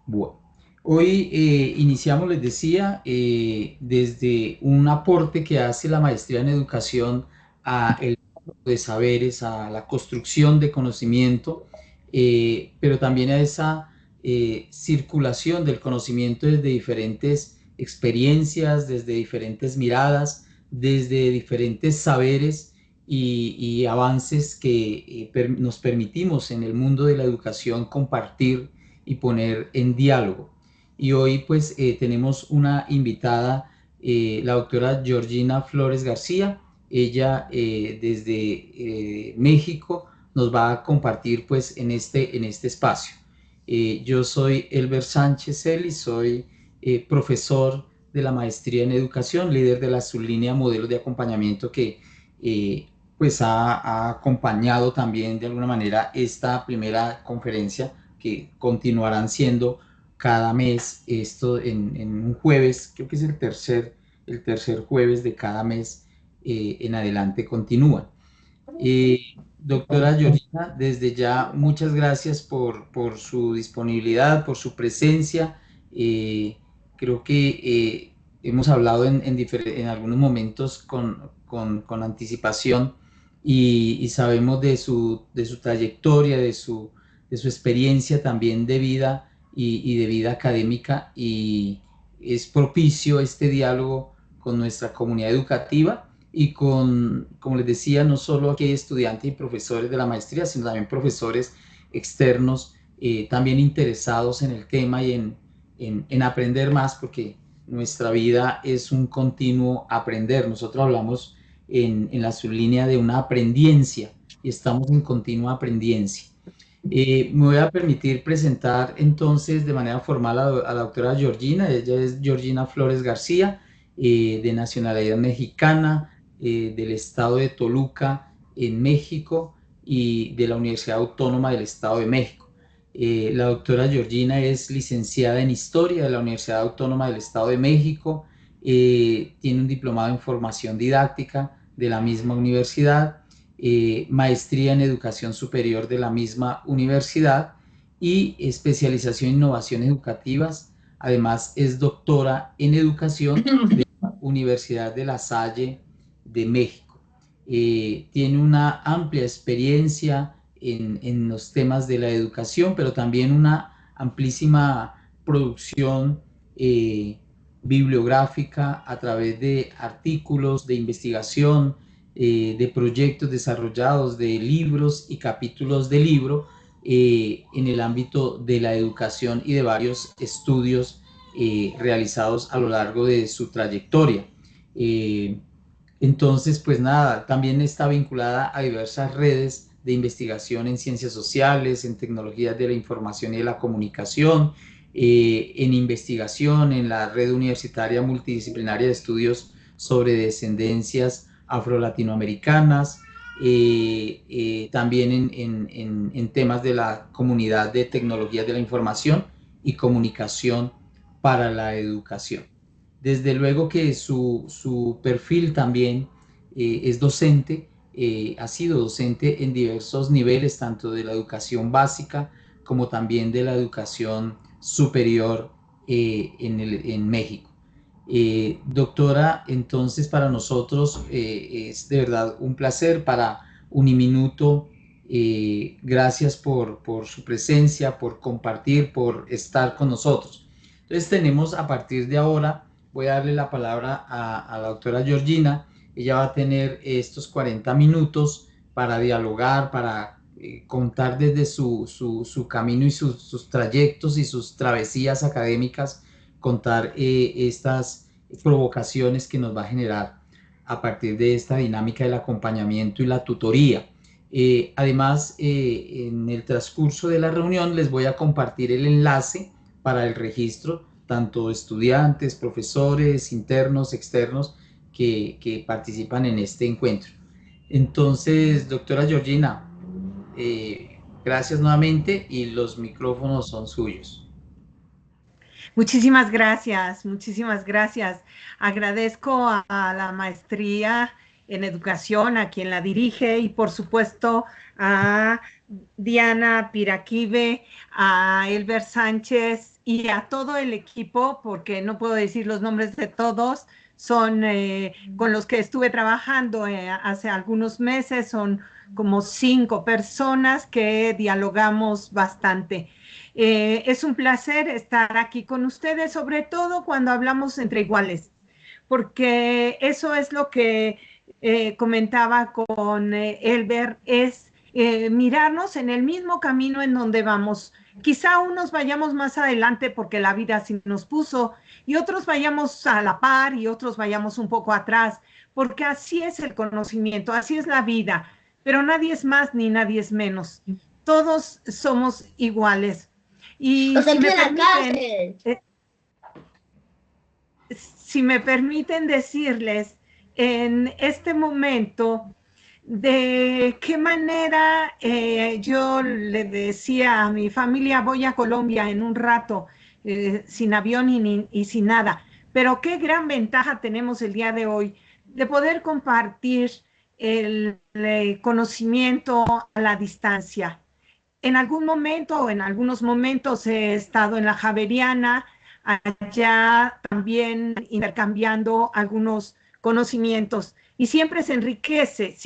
Bueno, hoy iniciamos, les decía, desde un aporte que hace la maestría en educación a el mundo de saberes, a la construcción de conocimiento, pero también a esa circulación del conocimiento desde diferentes experiencias, desde diferentes miradas, desde diferentes saberes y avances que nos permitimos en el mundo de la educación compartir y poner en diálogo. Y hoy pues tenemos una invitada, la doctora Georgina Flores García. Ella desde México nos va a compartir pues en este espacio. Yo soy Elber Sánchez Eli, soy profesor de la maestría en educación, líder de la sublínea modelos de acompañamiento que pues ha acompañado también de alguna manera esta primera conferencia que continuarán siendo cada mes, esto en un jueves, creo que es el tercer jueves de cada mes en adelante continúan. Doctora Georgina, desde ya muchas gracias por su disponibilidad, por su presencia. Creo que hemos hablado en algunos momentos con anticipación y sabemos de su trayectoria, de su experiencia también de vida y de vida académica y es propicio este diálogo con nuestra comunidad educativa y con, como les decía, no solo aquí hay estudiantes y profesores de la maestría, sino también profesores externos, también interesados en el tema y en aprender más, porque nuestra vida es un continuo aprender. Nosotros hablamos en la sublínea de una aprendiencia y estamos en continua aprendiencia. Me voy a permitir presentar entonces de manera formal a la doctora Georgina. Ella es Georgina Flores García, de nacionalidad mexicana, del estado de Toluca, en México, y de la Universidad Autónoma del Estado de México. La doctora Georgina es licenciada en Historia de la Universidad Autónoma del Estado de México, tiene un diplomado en formación didáctica de la misma universidad, maestría en educación superior de la misma universidad y especialización en innovaciones educativas. Además, es doctora en educación de la Universidad de La Salle de México. Tiene una amplia experiencia en los temas de la educación, pero también una amplísima producción bibliográfica a través de artículos de investigación, de proyectos desarrollados, de libros y capítulos de libro en el ámbito de la educación y de varios estudios realizados a lo largo de su trayectoria. Eh, entonces, pues nada, también está vinculada a diversas redes de investigación en ciencias sociales, en tecnologías de la información y de la comunicación, en investigación en la red universitaria multidisciplinaria de estudios sobre descendencias afro-latinoamericanas, también en temas de la comunidad de tecnologías de la información y comunicación para la educación. Desde luego que su perfil también es docente, ha sido docente en diversos niveles, tanto de la educación básica como también de la educación superior en México. Doctora, entonces para nosotros es de verdad un placer para Uniminuto. Gracias por su presencia, por compartir, por estar con nosotros. Entonces tenemos a partir de ahora, voy a darle la palabra a la doctora Georgina. Ella va a tener estos 40 minutos para dialogar, para contar desde su camino y sus trayectos y sus travesías académicas, contar estas provocaciones que nos va a generar a partir de esta dinámica del acompañamiento y la tutoría. Además, en el transcurso de la reunión les voy a compartir el enlace para el registro, tanto estudiantes, profesores, internos, externos, que participan en este encuentro. Entonces, doctora Georgina, gracias nuevamente y los micrófonos son suyos. Muchísimas gracias, muchísimas gracias. Agradezco a la maestría en educación, a quien la dirige y por supuesto a Diana Piraquive, a Elber Sánchez y a todo el equipo, porque no puedo decir los nombres de todos, son con los que estuve trabajando hace algunos meses, son como 5 personas que dialogamos bastante. Es un placer estar aquí con ustedes, sobre todo cuando hablamos entre iguales, porque eso es lo que comentaba con Elber, es mirarnos en el mismo camino en donde vamos. Quizá unos vayamos más adelante porque la vida así nos puso, y otros vayamos a la par y otros vayamos un poco atrás, porque así es el conocimiento, así es la vida, pero nadie es más ni nadie es menos. Todos somos iguales. Y O sea si que me en la permiten, cárcel. si me permiten decirles en este momento de qué manera yo le decía a mi familia, voy a Colombia en un rato, sin avión y sin nada, pero qué gran ventaja tenemos el día de hoy de poder compartir el conocimiento a la distancia. En algún momento o en algunos momentos he estado en la Javeriana, allá también intercambiando algunos conocimientos, y siempre se enriquece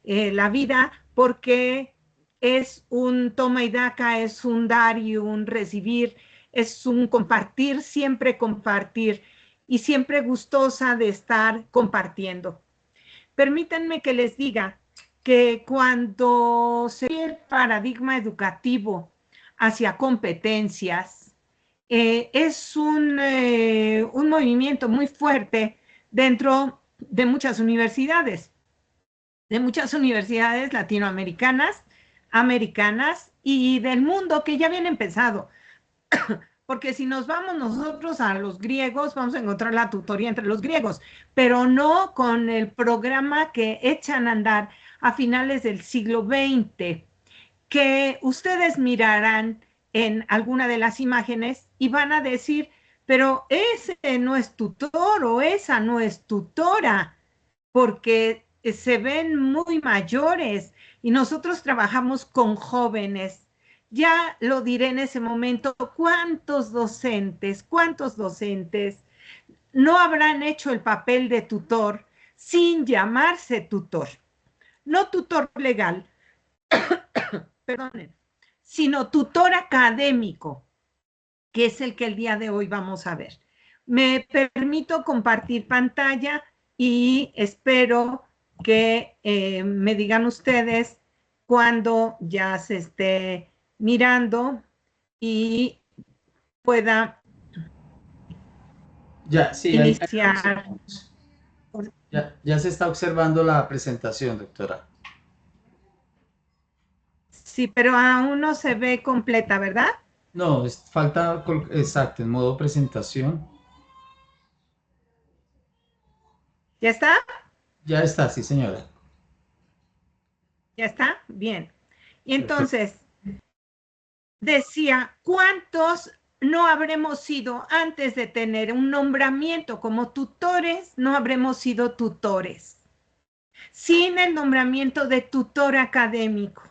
la vida, porque es un toma y daca, es un dar y un recibir, es un compartir, siempre compartir, y siempre gustosa de estar compartiendo. Permítanme que les diga que cuando se ve el paradigma educativo hacia competencias, es un movimiento muy fuerte dentro de muchas universidades latinoamericanas, americanas y del mundo, que ya habían empezado. Porque si nos vamos nosotros a los griegos, vamos a encontrar la tutoría entre los griegos, pero no con el programa que echan a andar a finales del siglo XX, que ustedes mirarán en alguna de las imágenes y van a decir, pero ese no es tutor o esa no es tutora, porque se ven muy mayores y nosotros trabajamos con jóvenes. Ya lo diré en ese momento, cuántos docentes no habrán hecho el papel de tutor sin llamarse tutor? No tutor legal, perdonen, sino tutor académico, que es el que el día de hoy vamos a ver. Me permito compartir pantalla y espero que me digan ustedes cuando ya se esté mirando y pueda Ya, sí, iniciar. ya se está observando la presentación, doctora. Sí, pero aún no se ve completa, ¿verdad? No, falta, exacto, en modo presentación. ¿Ya está? Ya está, sí, señora. ¿Ya está? Bien. Y Perfecto. entonces, decía, ¿cuántos no habremos sido antes de tener un nombramiento como tutores? No habremos sido tutores. Sin el nombramiento de tutor académico.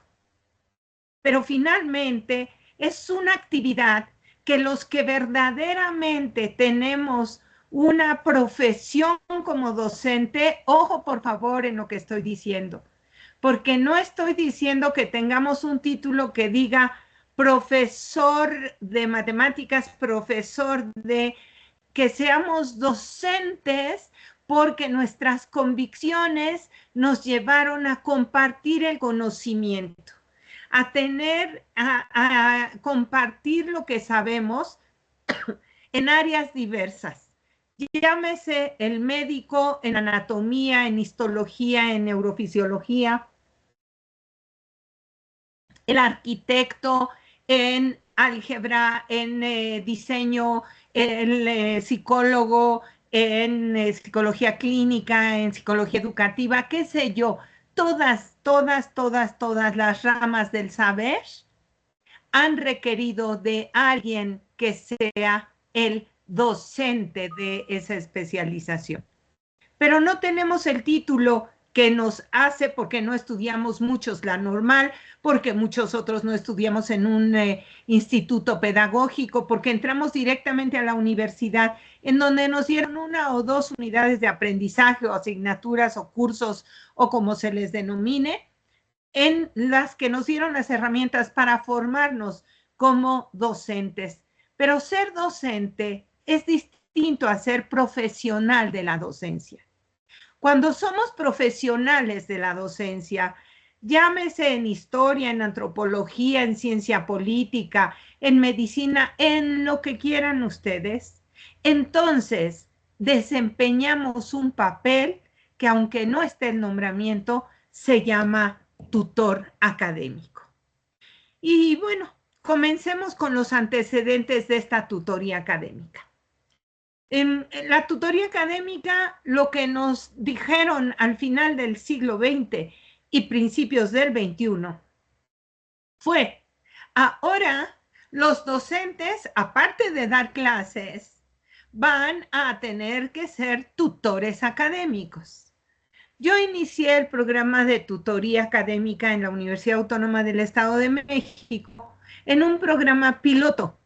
Pero finalmente es una actividad que los que verdaderamente tenemos una profesión como docente, ojo por favor en lo que estoy diciendo, porque no estoy diciendo que tengamos un título que diga profesor de matemáticas, profesor de, que seamos docentes porque nuestras convicciones nos llevaron a compartir el conocimiento, a tener, a compartir lo que sabemos en áreas diversas. Llámese el médico en anatomía, en histología, en neurofisiología, el arquitecto en álgebra, en diseño, el psicólogo en psicología clínica, en psicología educativa, qué sé yo. Todas las ramas del saber han requerido de alguien que sea el docente de esa especialización. Pero no tenemos el título que nos hace, porque no estudiamos muchos la normal, porque muchos otros no estudiamos en un instituto pedagógico, porque entramos directamente a la universidad, en donde nos dieron 1 o 2 unidades de aprendizaje o asignaturas o cursos o como se les denomine, en las que nos dieron las herramientas para formarnos como docentes. Pero ser docente es distinto a ser profesional de la docencia. Cuando somos profesionales de la docencia, llámese en historia, en antropología, en ciencia política, en medicina, en lo que quieran ustedes, entonces desempeñamos un papel que, aunque no esté el nombramiento, se llama tutor académico. Y bueno, comencemos con los antecedentes de esta tutoría académica. En la tutoría académica, lo que nos dijeron al final del siglo XX y principios del XXI fue: ahora los docentes, aparte de dar clases, van a tener que ser tutores académicos. Yo inicié el programa de tutoría académica en la Universidad Autónoma del Estado de México en un programa piloto.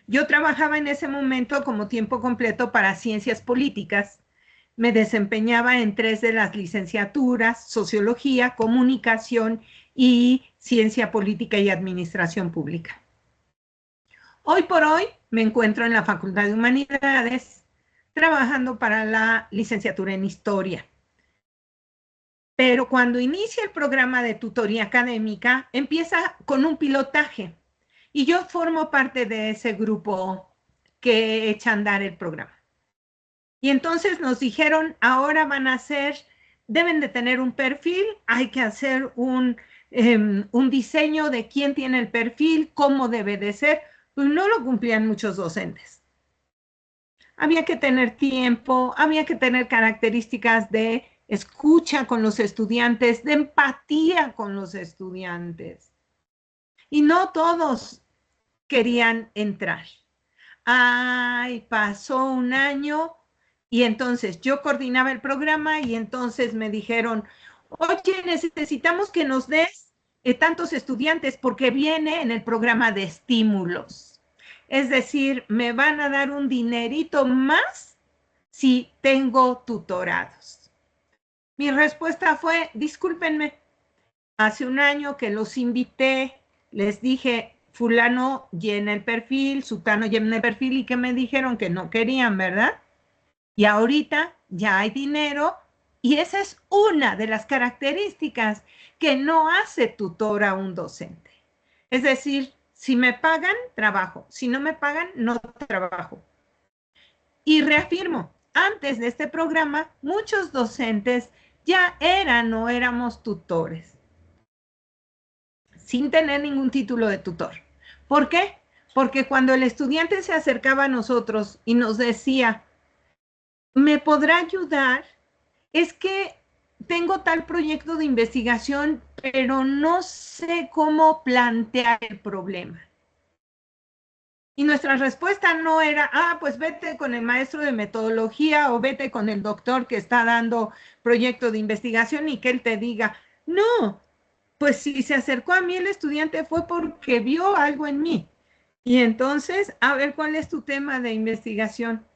Yo trabajaba en ese momento como tiempo completo para ciencias políticas. Me desempeñaba en 3 de las licenciaturas: sociología, comunicación y ciencia política y administración pública. Hoy por hoy me encuentro en la Facultad de Humanidades trabajando para la licenciatura en historia. Pero cuando inicia el programa de tutoría académica, empieza con un pilotaje. Y yo formo parte de ese grupo que echa a andar el programa. Y entonces nos dijeron: ahora van a hacer, deben de tener un perfil, hay que hacer un diseño de quién tiene el perfil, cómo debe de ser. Pues no lo cumplían muchos docentes. Había que tener tiempo, había que tener características de escucha con los estudiantes, de empatía con los estudiantes. Y no todos querían entrar. Ay, pasó un año y entonces yo coordinaba el programa y entonces me dijeron: oye, necesitamos que nos des tantos estudiantes porque viene en el programa de estímulos. Es decir, me van a dar un dinerito más si tengo tutorados. Mi respuesta fue: discúlpenme, hace un año que los invité, les dije, fulano llena el perfil, sutano llena el perfil, y que me dijeron que no querían, ¿verdad? Y ahorita ya hay dinero, y esa es una de las características que no hace tutor a un docente. Es decir, si me pagan, trabajo; si no me pagan, no trabajo. Y reafirmo, antes de este programa, muchos docentes ya eran o éramos tutores, sin tener ningún título de tutor. ¿Por qué? Porque cuando el estudiante se acercaba a nosotros y nos decía: ¿me podrá ayudar? Es que tengo tal proyecto de investigación, pero no sé cómo plantear el problema. Y nuestra respuesta no era: pues vete con el maestro de metodología o vete con el doctor que está dando proyecto de investigación y que él te diga. No, pues si se acercó a mí el estudiante fue porque vio algo en mí. Y entonces, a ver, ¿cuál es tu tema de investigación?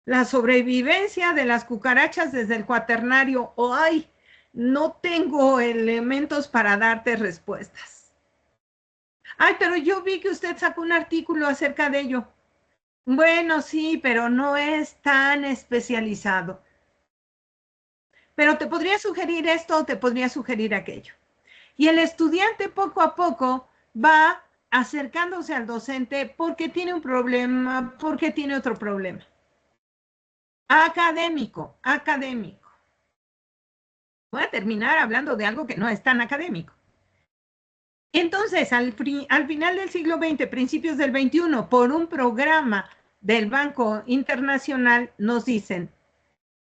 La sobrevivencia de las cucarachas desde el cuaternario. O ay, no tengo elementos para darte respuestas. Ay, pero yo vi que usted sacó un artículo acerca de ello. Bueno, sí, pero no es tan especializado. Pero te podría sugerir esto o te podría sugerir aquello. Y el estudiante poco a poco va acercándose al docente porque tiene un problema, porque tiene otro problema. Académico, académico. Voy a terminar hablando de algo que no es tan académico. Entonces, al final del siglo XX, principios del XXI, por un programa del Banco Internacional, nos dicen: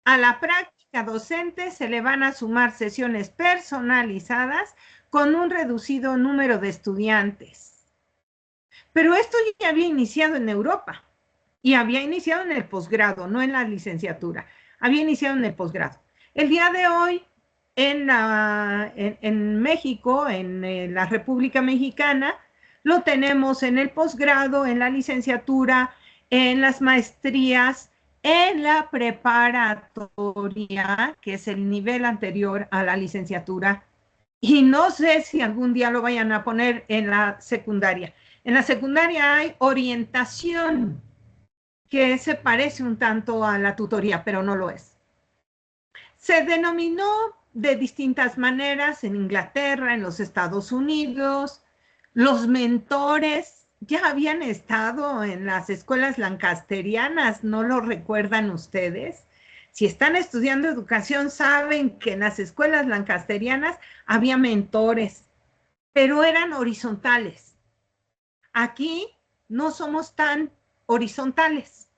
a la práctica docente se le van a sumar sesiones personalizadas con un reducido número de estudiantes. Pero esto ya había iniciado en Europa y había iniciado en el posgrado, no en la licenciatura. Había iniciado en el posgrado. El día de hoy, en México, la República Mexicana, lo tenemos en el posgrado, en la licenciatura, en las maestrías, en la preparatoria, que es el nivel anterior a la licenciatura, y no sé si algún día lo vayan a poner en la secundaria. En la secundaria hay orientación, que se parece un tanto a la tutoría, pero no lo es. Se denominó de distintas maneras en Inglaterra, en los Estados Unidos. Los mentores ya habían estado en las escuelas lancasterianas, ¿no lo recuerdan ustedes? Si están estudiando educación, saben que en las escuelas lancasterianas había mentores, pero eran horizontales. Aquí no somos tan horizontales,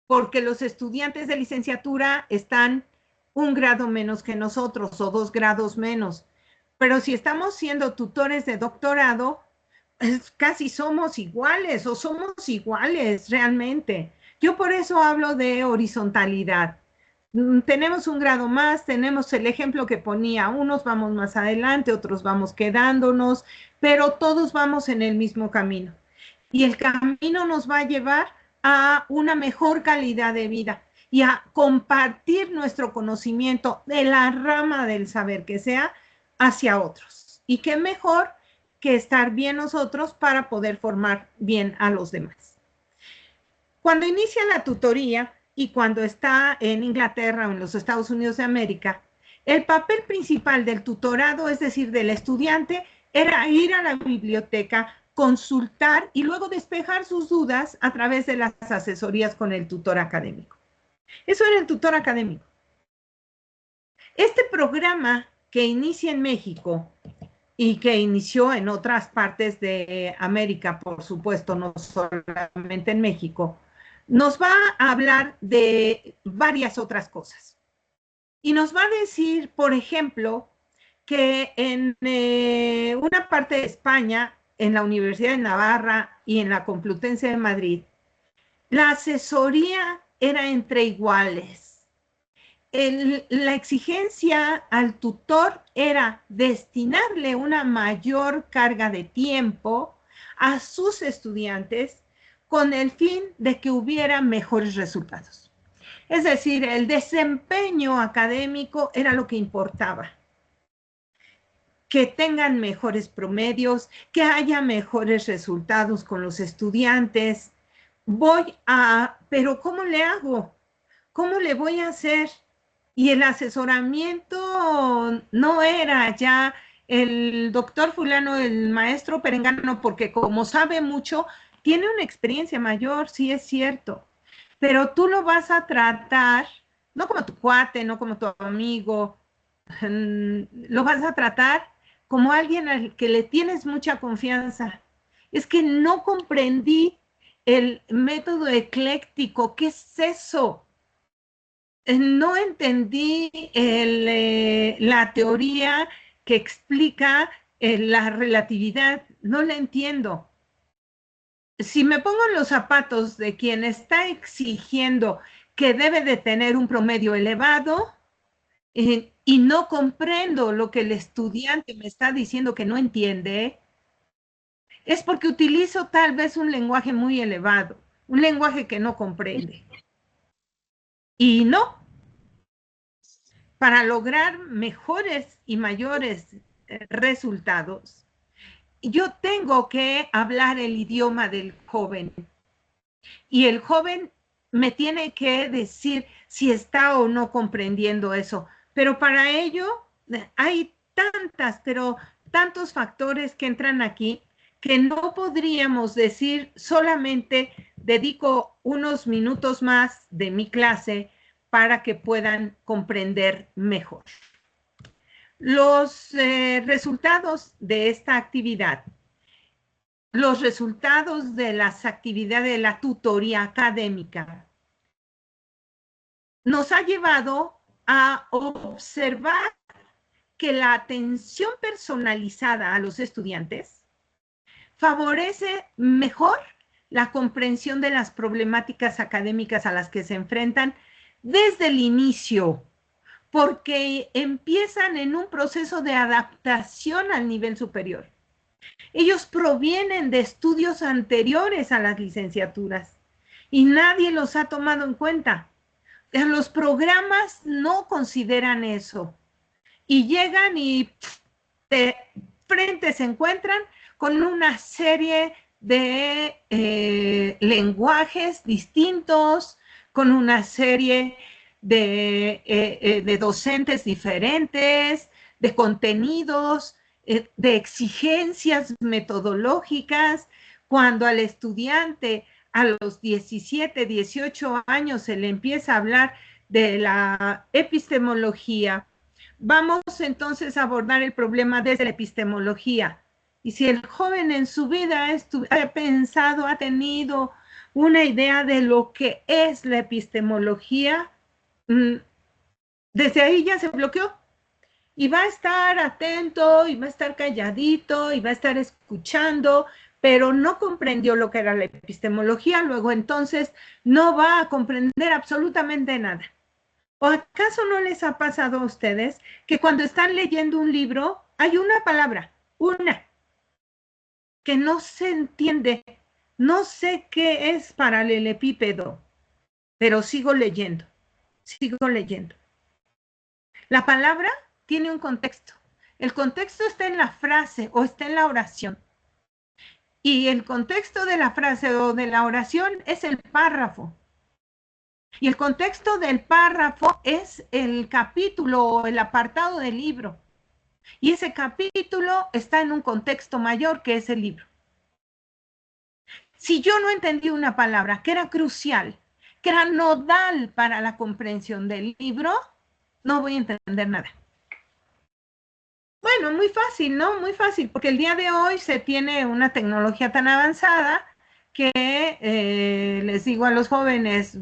porque los estudiantes de licenciatura están un grado menos que nosotros o 2 grados menos. Pero si estamos siendo tutores de doctorado, casi somos iguales o somos iguales realmente. Yo por eso hablo de horizontalidad. Tenemos un grado más, tenemos el ejemplo que ponía, unos vamos más adelante, otros vamos quedándonos, pero todos vamos en el mismo camino. Y el camino nos va a llevar a una mejor calidad de vida y a compartir nuestro conocimiento de la rama del saber que sea hacia otros. Y qué mejor que estar bien nosotros para poder formar bien a los demás. Cuando inicia la tutoría y cuando está en Inglaterra o en los Estados Unidos de América, el papel principal del tutorado, es decir, del estudiante, era ir a la biblioteca, consultar y luego despejar sus dudas a través de las asesorías con el tutor académico. Eso era el tutor académico. Este programa que inicia en México y que inició en otras partes de América, por supuesto, no solamente en México, nos va a hablar de varias otras cosas. Y nos va a decir, por ejemplo, que en una parte de España, en la Universidad de Navarra y en la Complutense de Madrid, la asesoría era entre iguales. La exigencia al tutor era destinarle una mayor carga de tiempo a sus estudiantes con el fin de que hubiera mejores resultados. Es decir, el desempeño académico era lo que importaba. Que tengan mejores promedios, que haya mejores resultados con los estudiantes. Pero ¿cómo le hago? ¿Cómo le voy a hacer? Y el asesoramiento no era ya el doctor fulano, el maestro perengano, porque como sabe mucho, tiene una experiencia mayor, sí es cierto, pero tú lo vas a tratar, no como tu cuate, no como tu amigo, lo vas a tratar como alguien al que le tienes mucha confianza. Es que no comprendí el método ecléctico, ¿qué es eso? No entendí la teoría que explica la relatividad, no la entiendo. Si me pongo en los zapatos de quien está exigiendo que debe de tener un promedio elevado y no comprendo lo que el estudiante me está diciendo que no entiende, es porque utilizo tal vez un lenguaje muy elevado, un lenguaje que no comprende. Y no, para lograr mejores y mayores resultados, yo tengo que hablar el idioma del joven. Y el joven me tiene que decir si está o no comprendiendo eso. Pero para ello hay tantos factores que entran aquí que no podríamos decir solamente dedico unos minutos más de mi clase para que puedan comprender mejor. Los resultados de esta actividad, los resultados de las actividades de la tutoría académica, nos ha llevado a observar que la atención personalizada a los estudiantes favorece mejor la comprensión de las problemáticas académicas a las que se enfrentan desde el inicio, porque empiezan en un proceso de adaptación al nivel superior. Ellos provienen de estudios anteriores a las licenciaturas y nadie los ha tomado en cuenta. Los programas no consideran eso y llegan y de frente se encuentran con una serie de lenguajes distintos, con una serie de docentes diferentes, de contenidos, de exigencias metodológicas. Cuando al estudiante a los 17, 18 años se le empieza a hablar de la epistemología, vamos entonces a abordar el problema desde la epistemología. Y si el joven en su vida ha pensado, ha tenido una idea de lo que es la epistemología, desde ahí ya se bloqueó. Y va a estar atento, y va a estar calladito, y va a estar escuchando, pero no comprendió lo que era la epistemología, luego entonces no va a comprender absolutamente nada. ¿O acaso no les ha pasado a ustedes que cuando están leyendo un libro hay una palabra, una, que no se entiende? No sé qué es paralelepípedo, pero sigo leyendo, sigo leyendo. La palabra tiene un contexto. El contexto está en la frase o está en la oración. Y el contexto de la frase o de la oración es el párrafo. Y el contexto del párrafo es el capítulo o el apartado del libro. Y ese capítulo está en un contexto mayor que es el libro. Si yo no entendí una palabra que era crucial, que era nodal para la comprensión del libro, no voy a entender nada. Bueno, muy fácil, ¿no? Muy fácil, porque el día de hoy se tiene una tecnología tan avanzada que les digo a los jóvenes,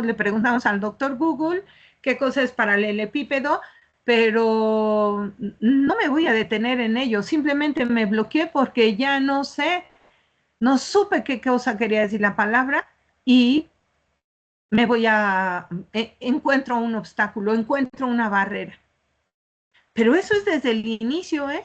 le preguntamos al doctor Google qué cosa es paralelepípedo, pero no me voy a detener en ello, simplemente me bloqueé porque ya no sé, no supe qué cosa quería decir la palabra y encuentro un obstáculo, encuentro una barrera. Pero eso es desde el inicio, ¿eh?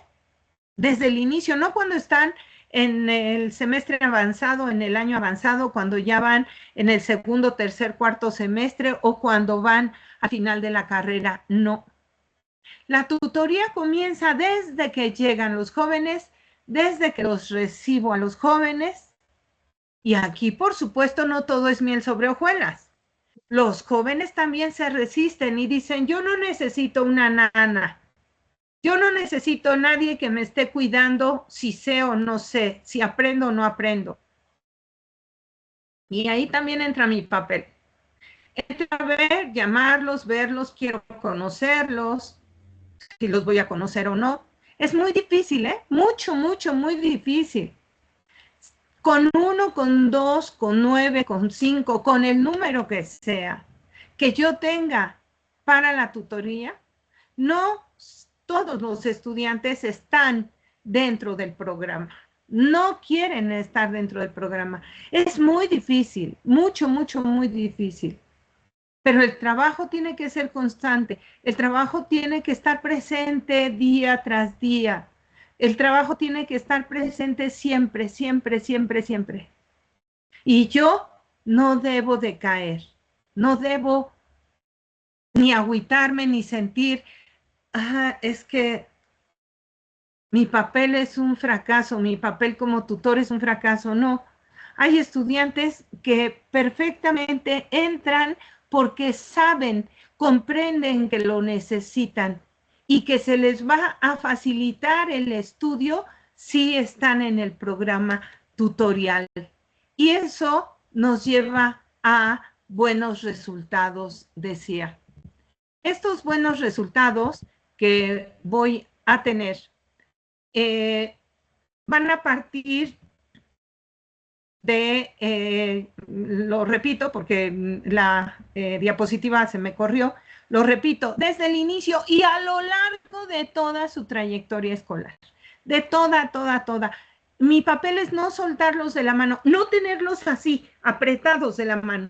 Desde el inicio, no cuando están en el semestre avanzado, en el año avanzado, cuando ya van en el segundo, tercer, cuarto semestre o cuando van a final de la carrera, no. La tutoría comienza desde que llegan los jóvenes, desde que los recibo a los jóvenes. Y aquí, por supuesto, no todo es miel sobre hojuelas. Los jóvenes también se resisten y dicen, yo no necesito una nana. Yo no necesito a nadie que me esté cuidando si sé o no sé, si aprendo o no aprendo. Y ahí también entra mi papel. Entra a ver, llamarlos, verlos, quiero conocerlos, si los voy a conocer o no. Es muy difícil, ¿eh? Mucho, mucho, muy difícil. Con 1, con 2, con 9, con 5, con el número que sea, que yo tenga para la tutoría, no todos los estudiantes están dentro del programa. No quieren estar dentro del programa. Es muy difícil, mucho, mucho, muy difícil. Pero el trabajo tiene que ser constante. El trabajo tiene que estar presente día tras día. El trabajo tiene que estar presente siempre, siempre, siempre, siempre. Y yo no debo de caer. No debo ni agüitarme, ni sentir, es que mi papel es un fracaso, mi papel como tutor es un fracaso. No, hay estudiantes que perfectamente entran porque saben, comprenden que lo necesitan y que se les va a facilitar el estudio si están en el programa tutorial. Y eso nos lleva a buenos resultados, decía. Estos buenos resultados que voy a tener van a partir de, lo repito porque la diapositiva se me corrió, lo repito, desde el inicio y a lo largo de toda su trayectoria escolar, de toda. Mi papel es no soltarlos de la mano, no tenerlos así, apretados de la mano.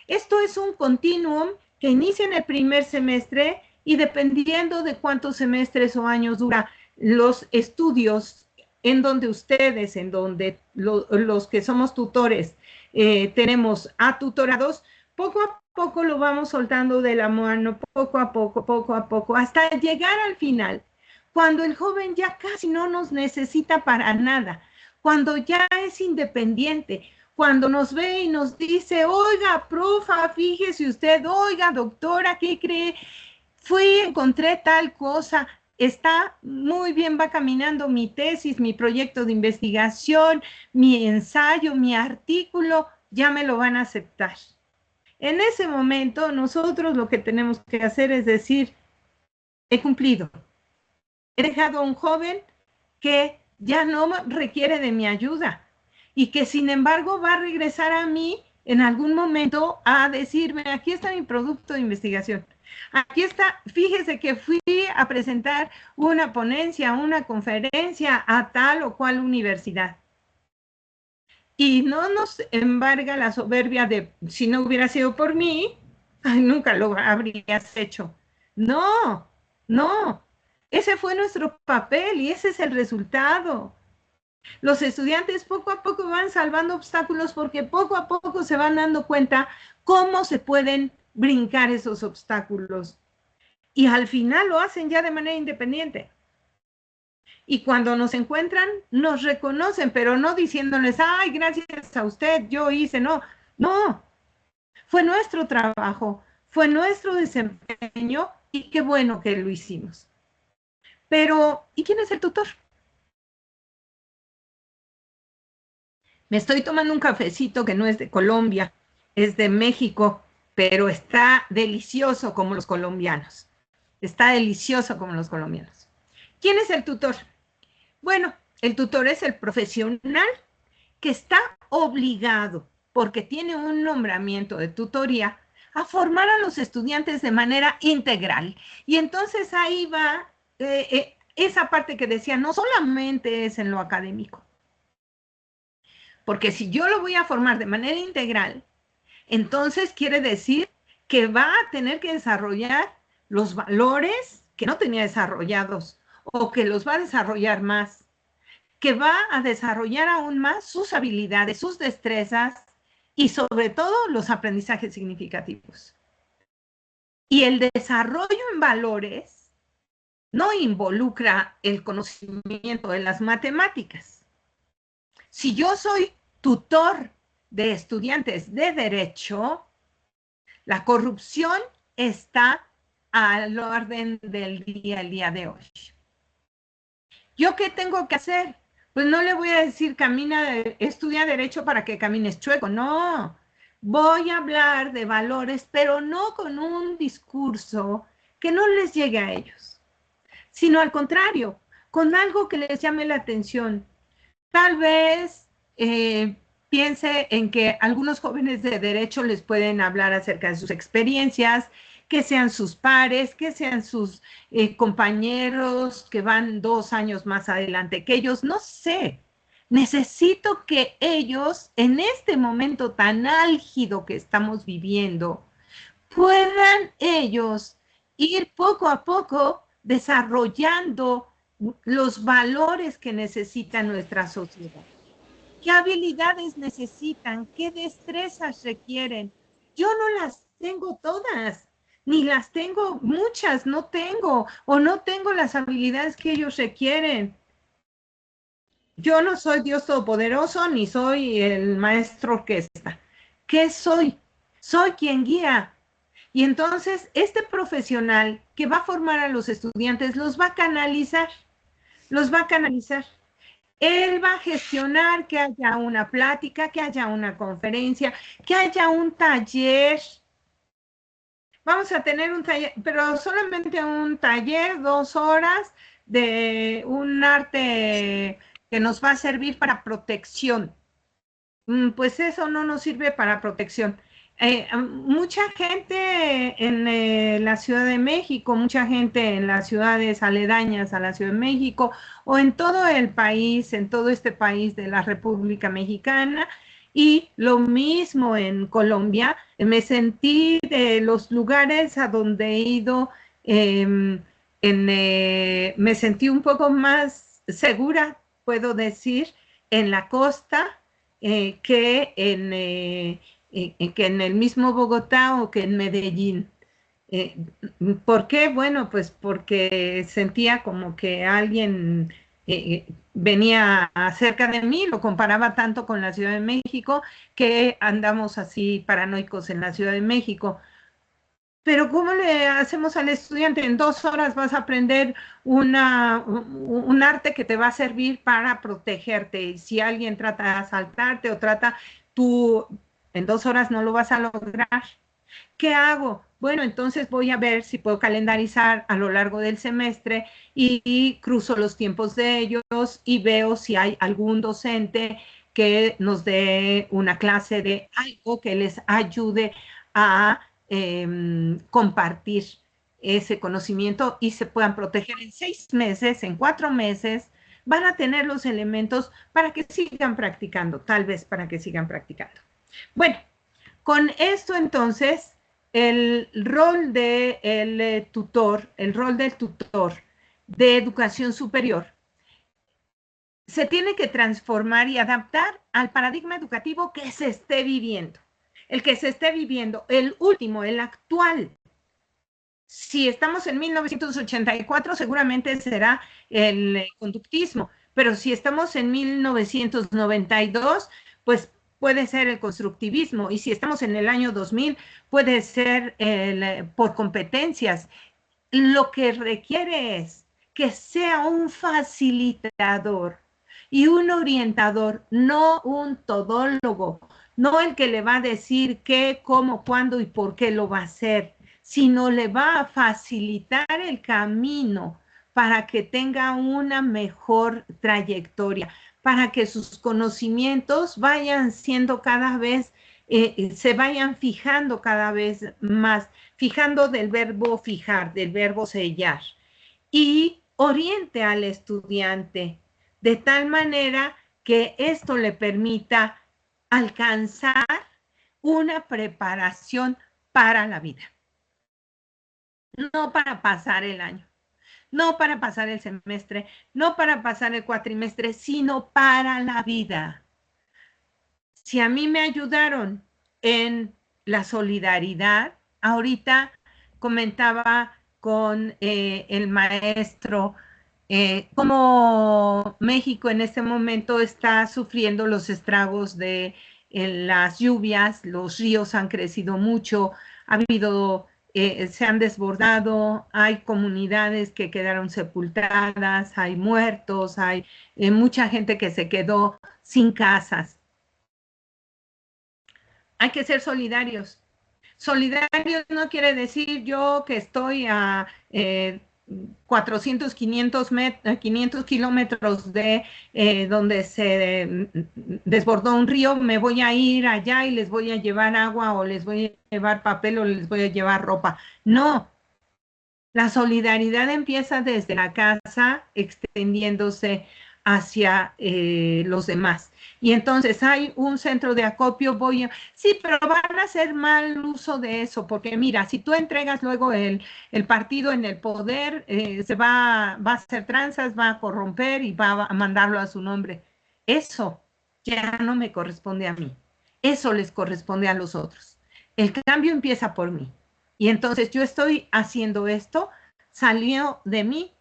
Esto es un continuum que inicia en el primer semestre y dependiendo de cuántos semestres o años dura los estudios en donde ustedes, en donde los que somos tutores, tenemos a tutorados, poco a poco lo vamos soltando de la mano, poco a poco, hasta llegar al final, cuando el joven ya casi no nos necesita para nada, cuando ya es independiente, cuando nos ve y nos dice, oiga, profa, fíjese usted, oiga, doctora, ¿qué cree? Encontré tal cosa, está muy bien, va caminando mi tesis, mi proyecto de investigación, mi ensayo, mi artículo, ya me lo van a aceptar. En ese momento, nosotros lo que tenemos que hacer es decir, he cumplido. He dejado a un joven que ya no requiere de mi ayuda y que sin embargo va a regresar a mí en algún momento a decirme, aquí está mi producto de investigación. Aquí está, fíjese que fui a presentar una ponencia, una conferencia a tal o cual universidad. Y no nos embarga la soberbia de, si no hubiera sido por mí, ay, nunca lo habrías hecho. No, no. Ese fue nuestro papel y ese es el resultado. Los estudiantes poco a poco van salvando obstáculos porque poco a poco se van dando cuenta cómo se pueden brincar esos obstáculos. Y al final lo hacen ya de manera independiente. Y cuando nos encuentran, nos reconocen, pero no diciéndoles, ay, gracias a usted, yo hice, no. No, fue nuestro trabajo, fue nuestro desempeño y qué bueno que lo hicimos. Pero, ¿y quién es el tutor? Me estoy tomando un cafecito que no es de Colombia, es de México, pero está delicioso como los colombianos. Está delicioso como los colombianos. ¿Quién es el tutor? Bueno, el tutor es el profesional que está obligado, porque tiene un nombramiento de tutoría, a formar a los estudiantes de manera integral. Y entonces ahí va esa parte que decía, no solamente es en lo académico, porque si yo lo voy a formar de manera integral, entonces quiere decir que va a tener que desarrollar los valores que no tenía desarrollados o que los va a desarrollar más, que va a desarrollar aún más sus habilidades, sus destrezas y sobre todo los aprendizajes significativos. Y el desarrollo en valores no involucra el conocimiento de las matemáticas. Si yo soy tutor de estudiantes de derecho, la corrupción está al orden del día el día de hoy. ¿Yo qué tengo que hacer? Pues no le voy a decir, estudia derecho para que camines chueco. No, voy a hablar de valores, pero no con un discurso que no les llegue a ellos, sino al contrario, con algo que les llame la atención. Tal vez piense en que algunos jóvenes de derecho les pueden hablar acerca de sus experiencias, que sean sus pares, que sean sus compañeros que van 2 años más adelante que ellos, no sé. Necesito que ellos, en este momento tan álgido que estamos viviendo, puedan ellos ir poco a poco desarrollando los valores que necesita nuestra sociedad. ¿Qué habilidades necesitan? ¿Qué destrezas requieren? Yo no las tengo todas, ni las tengo muchas, no tengo, o no tengo las habilidades que ellos requieren. Yo no soy Dios Todopoderoso, ni soy el maestro orquesta. ¿Qué soy? Soy quien guía. Y entonces, este profesional que va a formar a los estudiantes los va a canalizar, los va a canalizar. Él va a gestionar que haya una plática, que haya una conferencia, que haya un taller. Vamos a tener un taller, pero solamente un taller, 2 horas de un arte que nos va a servir para protección. Pues eso no nos sirve para protección. Mucha gente en la Ciudad de México, mucha gente en las ciudades aledañas a la Ciudad de México o en todo el país, en todo este país de la República Mexicana, y lo mismo en Colombia, me sentí de los lugares a donde he ido Me sentí un poco más segura, puedo decir, en la costa que en el mismo Bogotá o que en Medellín. Eh, ¿Por qué? Bueno, pues porque sentía como que alguien venía cerca de mí, lo comparaba tanto con la Ciudad de México, que andamos así paranoicos en la Ciudad de México. Pero ¿cómo le hacemos al estudiante? En 2 horas vas a aprender un arte que te va a servir para protegerte. Y si alguien trata de asaltarte o tú en 2 horas no lo vas a lograr. ¿Qué hago? Bueno, entonces voy a ver si puedo calendarizar a lo largo del semestre y cruzo los tiempos de ellos y veo si hay algún docente que nos dé una clase de algo que les ayude a compartir ese conocimiento y se puedan proteger en 6 meses, en 4 meses, van a tener los elementos para que sigan practicando, tal vez para que sigan practicando. Bueno, con esto entonces, el rol del tutor, el rol del tutor de educación superior, se tiene que transformar y adaptar al paradigma educativo que se esté viviendo. El que se esté viviendo, el último, el actual. Si estamos en 1984, seguramente será el conductismo, pero si estamos en 1992, pues puede ser el constructivismo, y si estamos en el año 2000, puede ser por competencias. Lo que requiere es que sea un facilitador y un orientador, no un todólogo, no el que le va a decir qué, cómo, cuándo y por qué lo va a hacer, sino le va a facilitar el camino para que tenga una mejor trayectoria, para que sus conocimientos vayan siendo cada vez, se vayan fijando cada vez más, fijando del verbo fijar, del verbo sellar, y oriente al estudiante de tal manera que esto le permita alcanzar una preparación para la vida, no para pasar el año, no para pasar el semestre, no para pasar el cuatrimestre, sino para la vida. Si a mí me ayudaron en la solidaridad, ahorita comentaba con el maestro cómo México en este momento está sufriendo los estragos de las lluvias, los ríos han crecido mucho, ha habido, se han desbordado, hay comunidades que quedaron sepultadas, hay muertos, hay mucha gente que se quedó sin casas. Hay que ser solidarios. Solidarios no quiere decir yo que estoy a 400, 500 kilómetros de donde se desbordó un río, me voy a ir allá y les voy a llevar agua o les voy a llevar papel o les voy a llevar ropa. No, la solidaridad empieza desde la casa, extendiéndose hacia los demás. Y entonces hay un centro de acopio, sí, pero van a hacer mal uso de eso, porque mira, si tú entregas luego el partido en el poder, va a hacer tranzas, va a corromper y va a mandarlo a su nombre. Eso ya no me corresponde a mí. Eso les corresponde a los otros. El cambio empieza por mí. Y entonces yo estoy haciendo esto, salió de mí,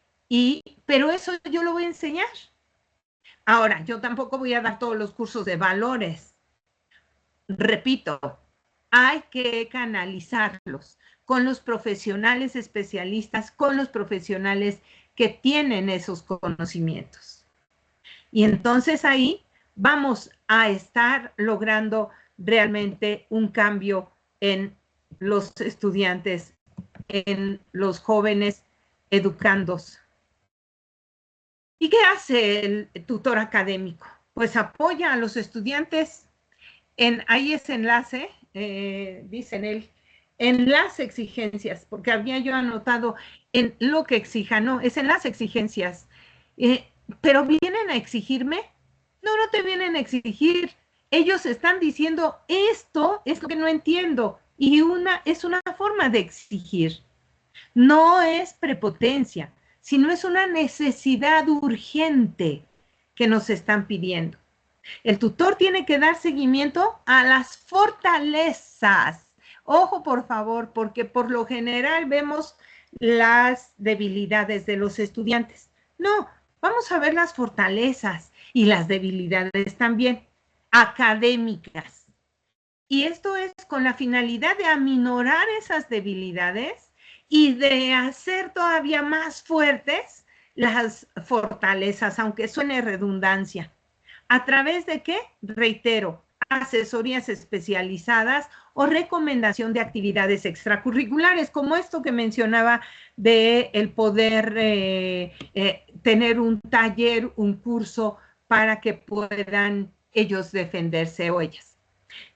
pero eso yo lo voy a enseñar. Ahora, yo tampoco voy a dar todos los cursos de valores. Repito, hay que canalizarlos con los profesionales especialistas, con los profesionales que tienen esos conocimientos. Y entonces ahí vamos a estar logrando realmente un cambio en los estudiantes, en los jóvenes educandos. ¿Y qué hace el tutor académico? Pues apoya a los estudiantes ahí ese enlace, dicen él, en las exigencias, porque había yo anotado en lo que exija, no, es en las exigencias. Pero vienen a exigirme, no te vienen a exigir, ellos están diciendo esto es lo que no entiendo y es una forma de exigir. No es prepotencia, sino es una necesidad urgente que nos están pidiendo. El tutor tiene que dar seguimiento a las fortalezas. Ojo, por favor, porque por lo general vemos las debilidades de los estudiantes. No, vamos a ver las fortalezas y las debilidades también académicas. Y esto es con la finalidad de aminorar esas debilidades y de hacer todavía más fuertes las fortalezas, aunque suene redundancia. ¿A través de qué? Reitero, asesorías especializadas o recomendación de actividades extracurriculares, como esto que mencionaba de el poder tener un taller, un curso para que puedan ellos defenderse o ellas.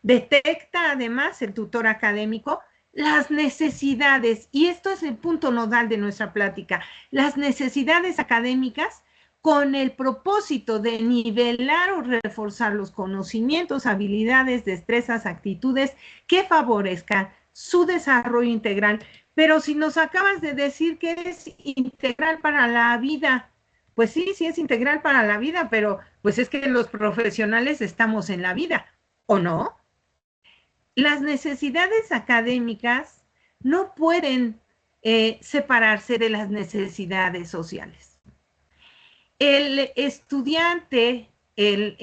Detecta además el tutor académico las necesidades, y esto es el punto nodal de nuestra plática, las necesidades académicas con el propósito de nivelar o reforzar los conocimientos, habilidades, destrezas, actitudes que favorezcan su desarrollo integral. Pero si nos acabas de decir que es integral para la vida, pues sí, sí es integral para la vida, pero pues es que los profesionales estamos en la vida, ¿o no? Las necesidades académicas no pueden separarse de las necesidades sociales. El estudiante, el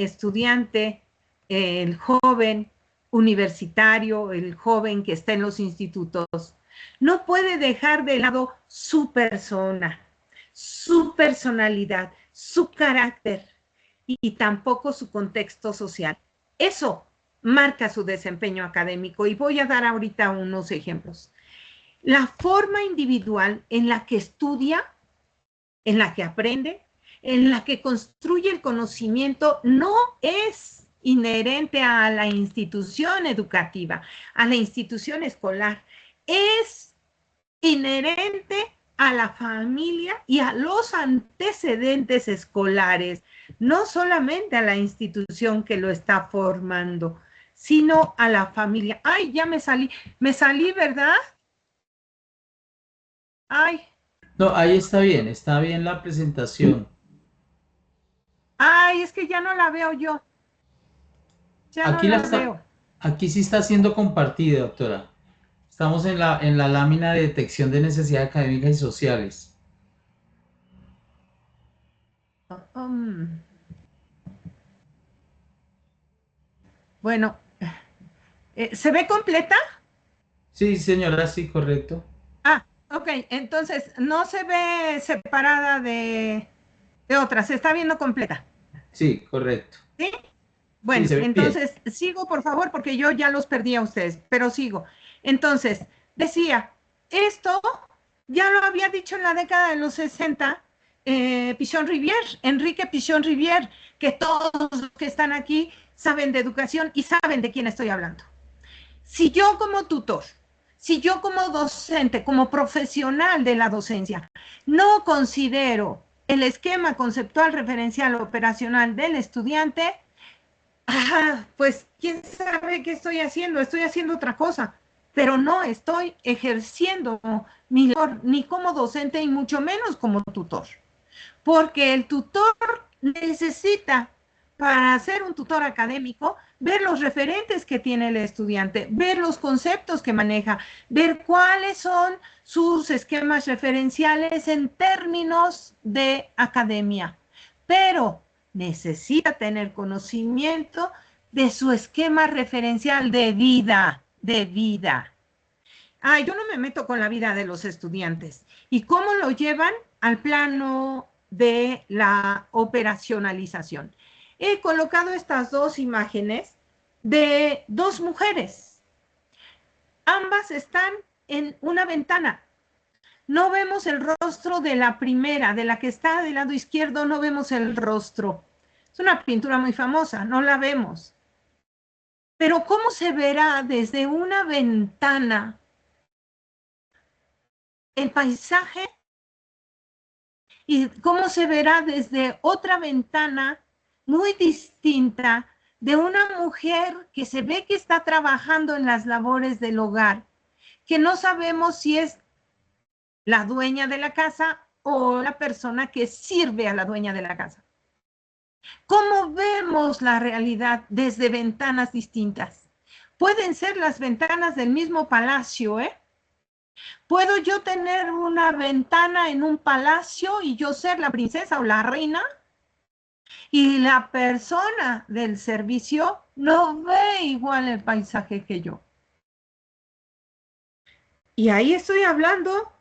joven universitario, el joven que está en los institutos, no puede dejar de lado su persona, su personalidad, su carácter y tampoco su contexto social. Eso marca su desempeño académico y voy a dar ahorita unos ejemplos. La forma individual en la que estudia, en la que aprende, en la que construye el conocimiento no es inherente a la institución educativa, a la institución escolar, es inherente a la familia y a los antecedentes escolares, no solamente a la institución que lo está formando, sino a la familia. Ay, ya me salí, ¿verdad? Ay, No, ahí está bien la presentación. ay, es que ya no la veo yo, ya no Aquí la la está, veo. aquí sí está siendo compartida, doctora. Estamos en la lámina de detección de necesidades académicas y sociales. Um, bueno, ¿se ve completa? Sí, señora, sí, correcto. Ah, ok, entonces no se ve separada de otra, se está viendo completa. Sí, correcto. ¿Sí? Sí, Bueno, se ve bien. entonces sigo, por favor, porque yo ya los perdí a ustedes, pero sigo. Entonces, decía, esto ya lo había dicho en la década de los 60, Pichon Rivière, Enrique Pichon Rivière, que todos los que están aquí saben de educación y saben de quién estoy hablando. Si yo como tutor, si yo como docente, como profesional de la docencia, no considero el esquema conceptual referencial operacional del estudiante, pues quién sabe qué estoy haciendo otra cosa, pero no estoy ejerciendo mi labor ni como docente y mucho menos como tutor, porque el tutor necesita, para ser un tutor académico, ver los referentes que tiene el estudiante, ver los conceptos que maneja, ver cuáles son sus esquemas referenciales en términos de academia, pero necesita tener conocimiento de su esquema referencial de vida, de vida. Ah, yo no me meto con la vida de los estudiantes. ¿Y cómo lo llevan al plano de la operacionalización? He colocado estas dos imágenes de dos mujeres. Ambas están en una ventana. No vemos el rostro de la primera, de la que está del lado izquierdo, no vemos el rostro. Es una pintura muy famosa, no la vemos. Pero ¿cómo se verá desde una ventana el paisaje y cómo se verá desde otra ventana muy distinta de una mujer que se ve que está trabajando en las labores del hogar, que no sabemos si es la dueña de la casa o la persona que sirve a la dueña de la casa. ¿Cómo vemos la realidad desde ventanas distintas? Pueden ser las ventanas del mismo palacio, ¿eh? ¿Puedo yo tener una ventana en un palacio y yo ser la princesa o la reina? Y la persona del servicio no ve igual el paisaje que yo. Y ahí estoy hablando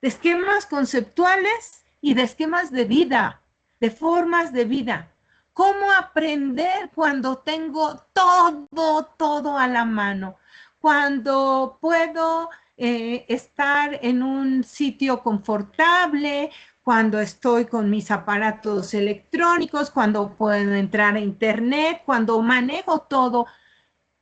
de esquemas conceptuales y de esquemas de vida, de formas de vida. ¿Cómo aprender cuando tengo todo a la mano? Cuando puedo estar en un sitio confortable, cuando estoy con mis aparatos electrónicos, cuando puedo entrar a internet, cuando manejo todo,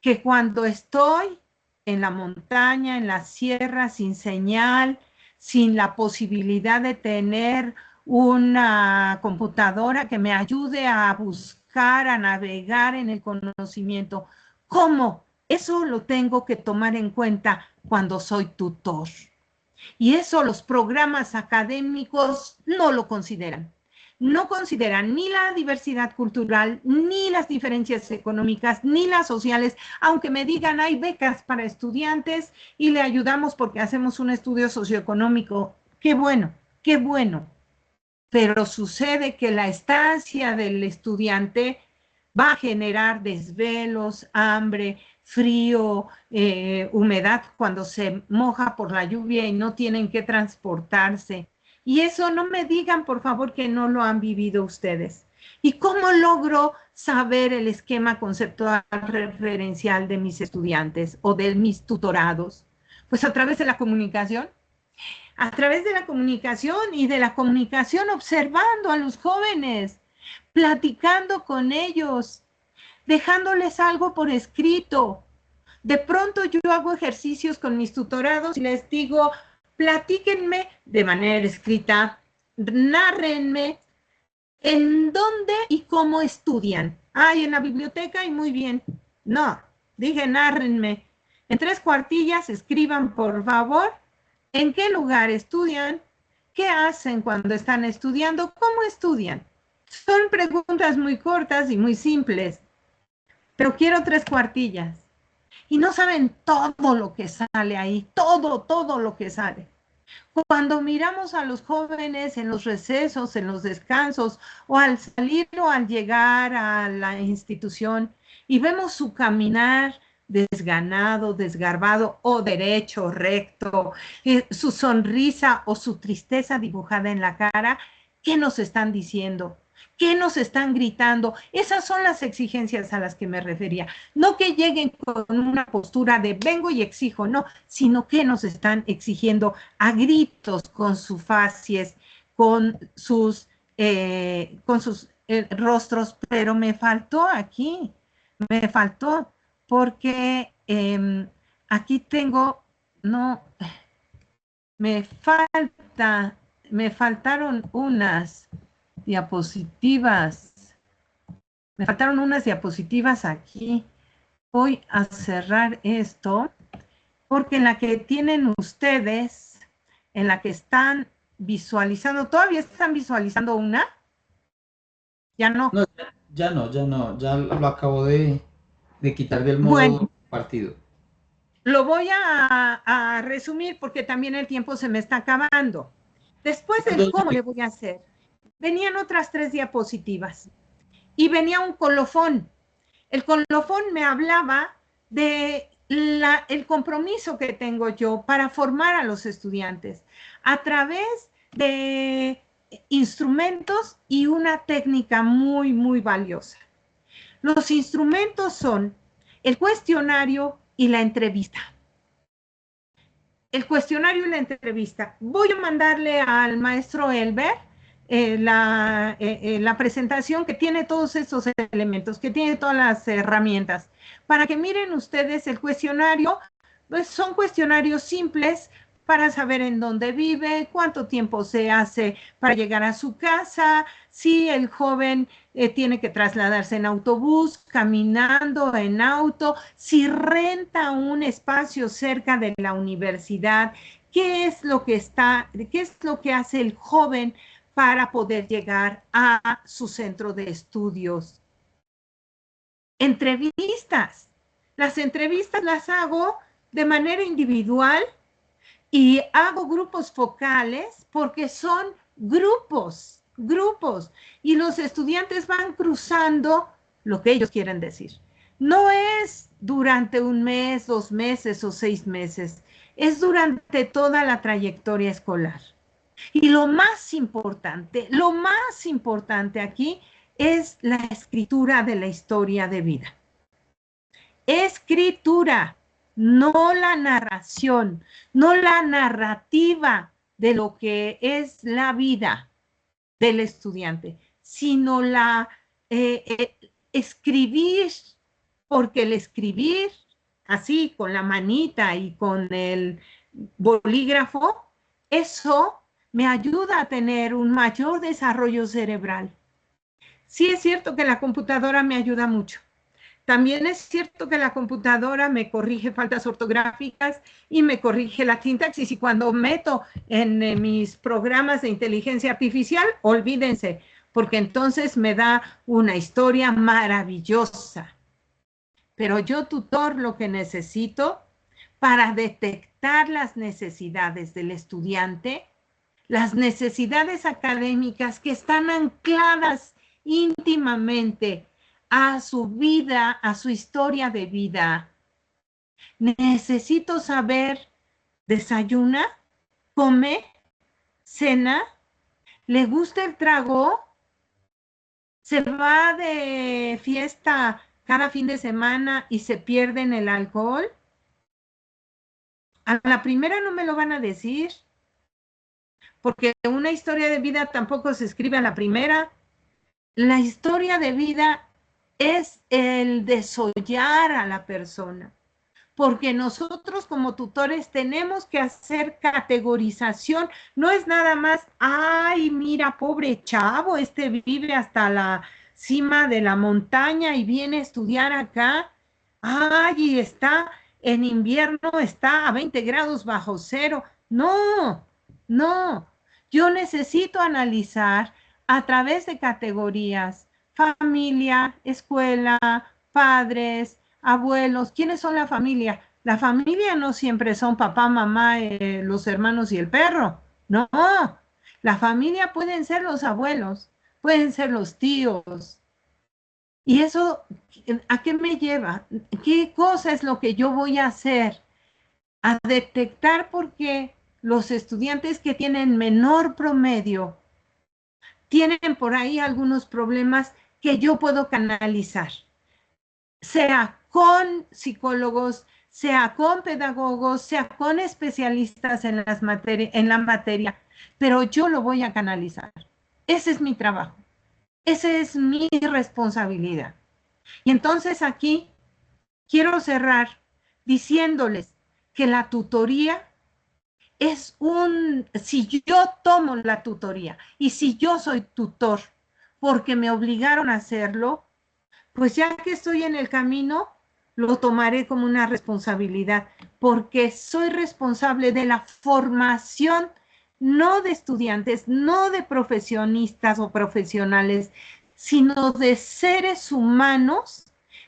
que cuando estoy en la montaña, en la sierra, sin señal, sin la posibilidad de tener una computadora que me ayude a buscar, a navegar en el conocimiento. ¿Cómo? Eso lo tengo que tomar en cuenta cuando soy tutor. Y eso los programas académicos no lo consideran. No consideran ni la diversidad cultural, ni las diferencias económicas, ni las sociales, aunque me digan hay becas para estudiantes y le ayudamos porque hacemos un estudio socioeconómico. Qué bueno, qué bueno. Pero sucede que la estancia del estudiante va a generar desvelos, hambre, frío, humedad cuando se moja por la lluvia y no tienen que transportarse. Y eso no me digan, por favor, que no lo han vivido ustedes. ¿Y cómo logro saber el esquema conceptual referencial de mis estudiantes o de mis tutorados? Pues a través de la comunicación. A través de la comunicación y de la comunicación observando a los jóvenes, platicando con ellos, dejándoles algo por escrito. De pronto yo hago ejercicios con mis tutorados y les digo, platíquenme de manera escrita, nárrenme en dónde y cómo estudian. Ay, en la biblioteca y muy bien. No, dije nárrenme. En 3 cuartillas escriban, por favor, en qué lugar estudian, qué hacen cuando están estudiando, cómo estudian. Son preguntas muy cortas y muy simples, pero quiero 3 cuartillas. Y no saben todo lo que sale ahí, todo lo que sale. Cuando miramos a los jóvenes en los recesos, en los descansos, o al salir o al llegar a la institución, y vemos su caminar desganado, desgarbado, o derecho, recto, su sonrisa o su tristeza dibujada en la cara, ¿qué nos están diciendo? ¿Qué nos están gritando? Esas son las exigencias a las que me refería. No que lleguen con una postura de vengo y exijo, no, sino que nos están exigiendo a gritos con sus facies, con sus rostros, pero me faltó aquí, me faltó, porque aquí tengo, no, me faltaron unas diapositivas. Me faltaron unas diapositivas aquí. Voy a cerrar esto porque en la que tienen ustedes, en la que están visualizando, ¿todavía están visualizando una? Ya no. No, ya no, ya lo acabo de quitar del Bueno, modo partido. lo voy a resumir porque también el tiempo se me está acabando. Después del cómo le voy a hacer, venían otras 3 diapositivas y venía un colofón. El colofón me hablaba de el compromiso que tengo yo para formar a los estudiantes a través de instrumentos y una técnica muy, muy valiosa. Los instrumentos son el cuestionario y la entrevista. El cuestionario y la entrevista. Voy a mandarle al maestro Elber la presentación que tiene todos estos elementos, que tiene todas las herramientas, para que miren ustedes el cuestionario. Pues son cuestionarios simples para saber en dónde vive, cuánto tiempo se hace para llegar a su casa, si el joven tiene que trasladarse en autobús, caminando, en auto, si renta un espacio cerca de la universidad, qué es lo que hace el joven para poder llegar a su centro de estudios. Entrevistas. Las entrevistas las hago de manera individual y hago grupos focales porque son grupos, y los estudiantes van cruzando lo que ellos quieren decir. No es durante un mes, 2 meses o 6 meses, es durante toda la trayectoria escolar. Y lo más importante aquí es la escritura de la historia de vida. Escritura, no la narración, no la narrativa de lo que es la vida del estudiante, sino escribir, porque el escribir así con la manita y con el bolígrafo, eso me ayuda a tener un mayor desarrollo cerebral. Sí es cierto que la computadora me ayuda mucho. También es cierto que la computadora me corrige faltas ortográficas y me corrige la sintaxis. Y cuando meto en mis programas de inteligencia artificial, olvídense, porque entonces me da una historia maravillosa. Pero yo, tutor, lo que necesito para detectar las necesidades del estudiante, las necesidades académicas que están ancladas íntimamente a su vida, a su historia de vida. Necesito saber, ¿desayuna? ¿Come? ¿Cena? ¿Le gusta el trago? ¿Se va de fiesta cada fin de semana y se pierde en el alcohol? A la primera no me lo van a decir, porque una historia de vida tampoco se escribe a la primera. La historia de vida es el desollar a la persona, porque nosotros como tutores tenemos que hacer categorización. No es nada más, ay, mira, pobre chavo, este vive hasta la cima de la montaña y viene a estudiar acá. Ay, y está en invierno, está a 20 grados bajo cero. No, no. Yo necesito analizar a través de categorías: familia, escuela, padres, abuelos. ¿Quiénes son la familia? La familia no siempre son papá, mamá, los hermanos y el perro. No, la familia pueden ser los abuelos, pueden ser los tíos. ¿Y eso a qué me lleva? ¿Qué cosa es lo que yo voy a hacer? A detectar por qué los estudiantes que tienen menor promedio tienen por ahí algunos problemas que yo puedo canalizar, sea con psicólogos, sea con pedagogos, sea con especialistas en la materia, pero yo lo voy a canalizar. Ese es mi trabajo, esa es mi responsabilidad. Y entonces aquí quiero cerrar diciéndoles que la tutoría si yo tomo la tutoría y si yo soy tutor porque me obligaron a hacerlo, pues ya que estoy en el camino, lo tomaré como una responsabilidad, porque soy responsable de la formación, no de estudiantes, no de profesionistas o profesionales, sino de seres humanos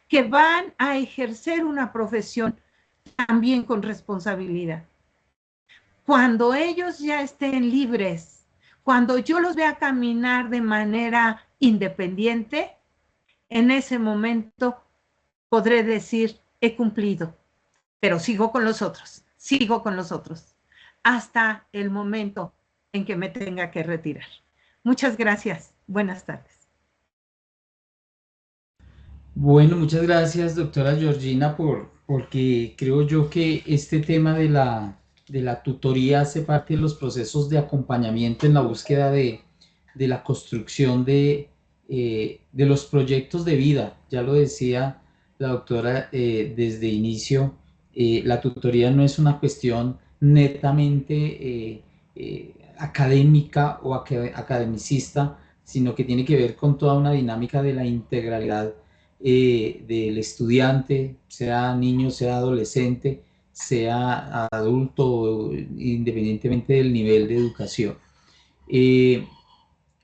que van a ejercer una profesión también con responsabilidad. Cuando ellos ya estén libres, cuando yo los vea caminar de manera independiente, en ese momento podré decir, he cumplido, pero sigo con los otros, hasta el momento en que me tenga que retirar. Muchas gracias. Buenas tardes. Bueno, muchas gracias, doctora Georgina, porque creo yo que este tema de la tutoría hace parte de los procesos de acompañamiento en la búsqueda de la construcción de los proyectos de vida. Ya lo decía la doctora desde inicio, la tutoría no es una cuestión netamente académica o academicista, sino que tiene que ver con toda una dinámica de la integralidad del estudiante, sea niño, sea adolescente, sea adulto, independientemente del nivel de educación. Eh,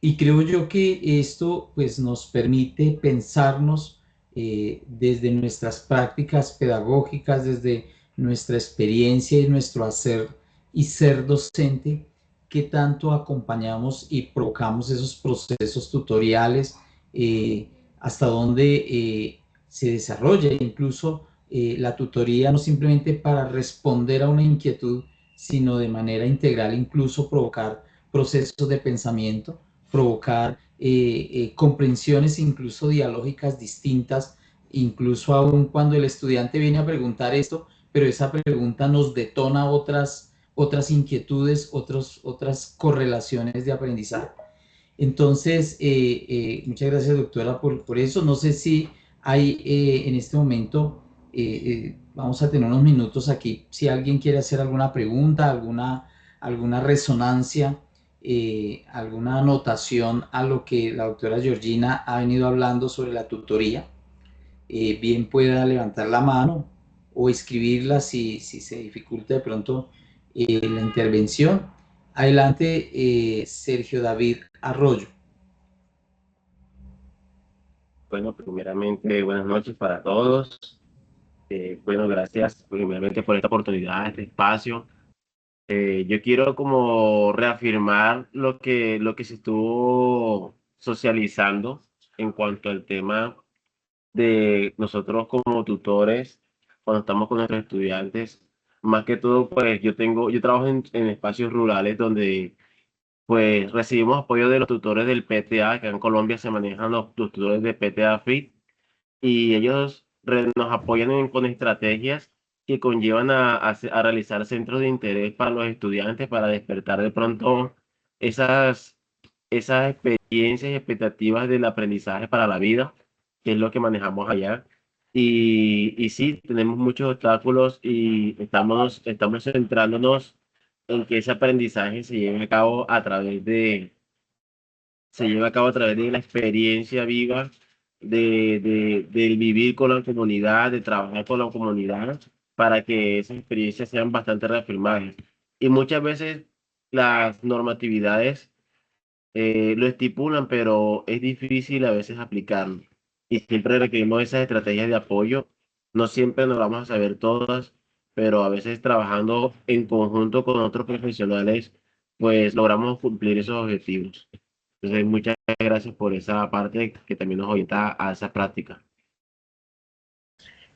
y creo yo que esto pues, nos permite pensarnos desde nuestras prácticas pedagógicas, desde nuestra experiencia y nuestro hacer y ser docente, que tanto acompañamos y provocamos esos procesos tutoriales, hasta donde se desarrolla incluso la tutoría, no simplemente para responder a una inquietud, sino de manera integral, incluso provocar procesos de pensamiento, provocar comprensiones incluso dialógicas distintas, incluso aún cuando el estudiante viene a preguntar esto, pero esa pregunta nos detona otras inquietudes, otras correlaciones de aprendizaje. Entonces, muchas gracias, doctora, por eso. No sé si hay en este momento, vamos a tener unos minutos aquí, si alguien quiere hacer alguna pregunta, alguna resonancia, alguna anotación a lo que la doctora Georgina ha venido hablando sobre la tutoría, bien pueda levantar la mano o escribirla si se dificulta de pronto la intervención. Adelante, Sergio David Arroyo. Bueno, primeramente, buenas noches para todos. Bueno, gracias primeramente por esta oportunidad, este espacio. Yo quiero como reafirmar lo que se estuvo socializando en cuanto al tema de nosotros como tutores, cuando estamos con nuestros estudiantes. Más que todo, pues yo trabajo en espacios rurales donde pues recibimos apoyo de los tutores del PTA, que en Colombia se manejan los tutores de PTA FIT, y ellos nos apoyan con estrategias que conllevan a realizar centros de interés para los estudiantes, para despertar de pronto esas, esas experiencias y expectativas del aprendizaje para la vida, que es lo que manejamos allá. Y sí, tenemos muchos obstáculos y estamos centrándonos en que ese aprendizaje se lleve a cabo a través de la experiencia viva, del vivir con la comunidad, de trabajar con la comunidad, para que esas experiencias sean bastante reafirmadas. Y muchas veces las normatividades lo estipulan, pero es difícil a veces aplicarlo. Y siempre requerimos esas estrategias de apoyo. No siempre nos vamos a saber todas, pero a veces trabajando en conjunto con otros profesionales, pues logramos cumplir esos objetivos. Entonces, muchas gracias por esa parte que también nos orienta a esa práctica.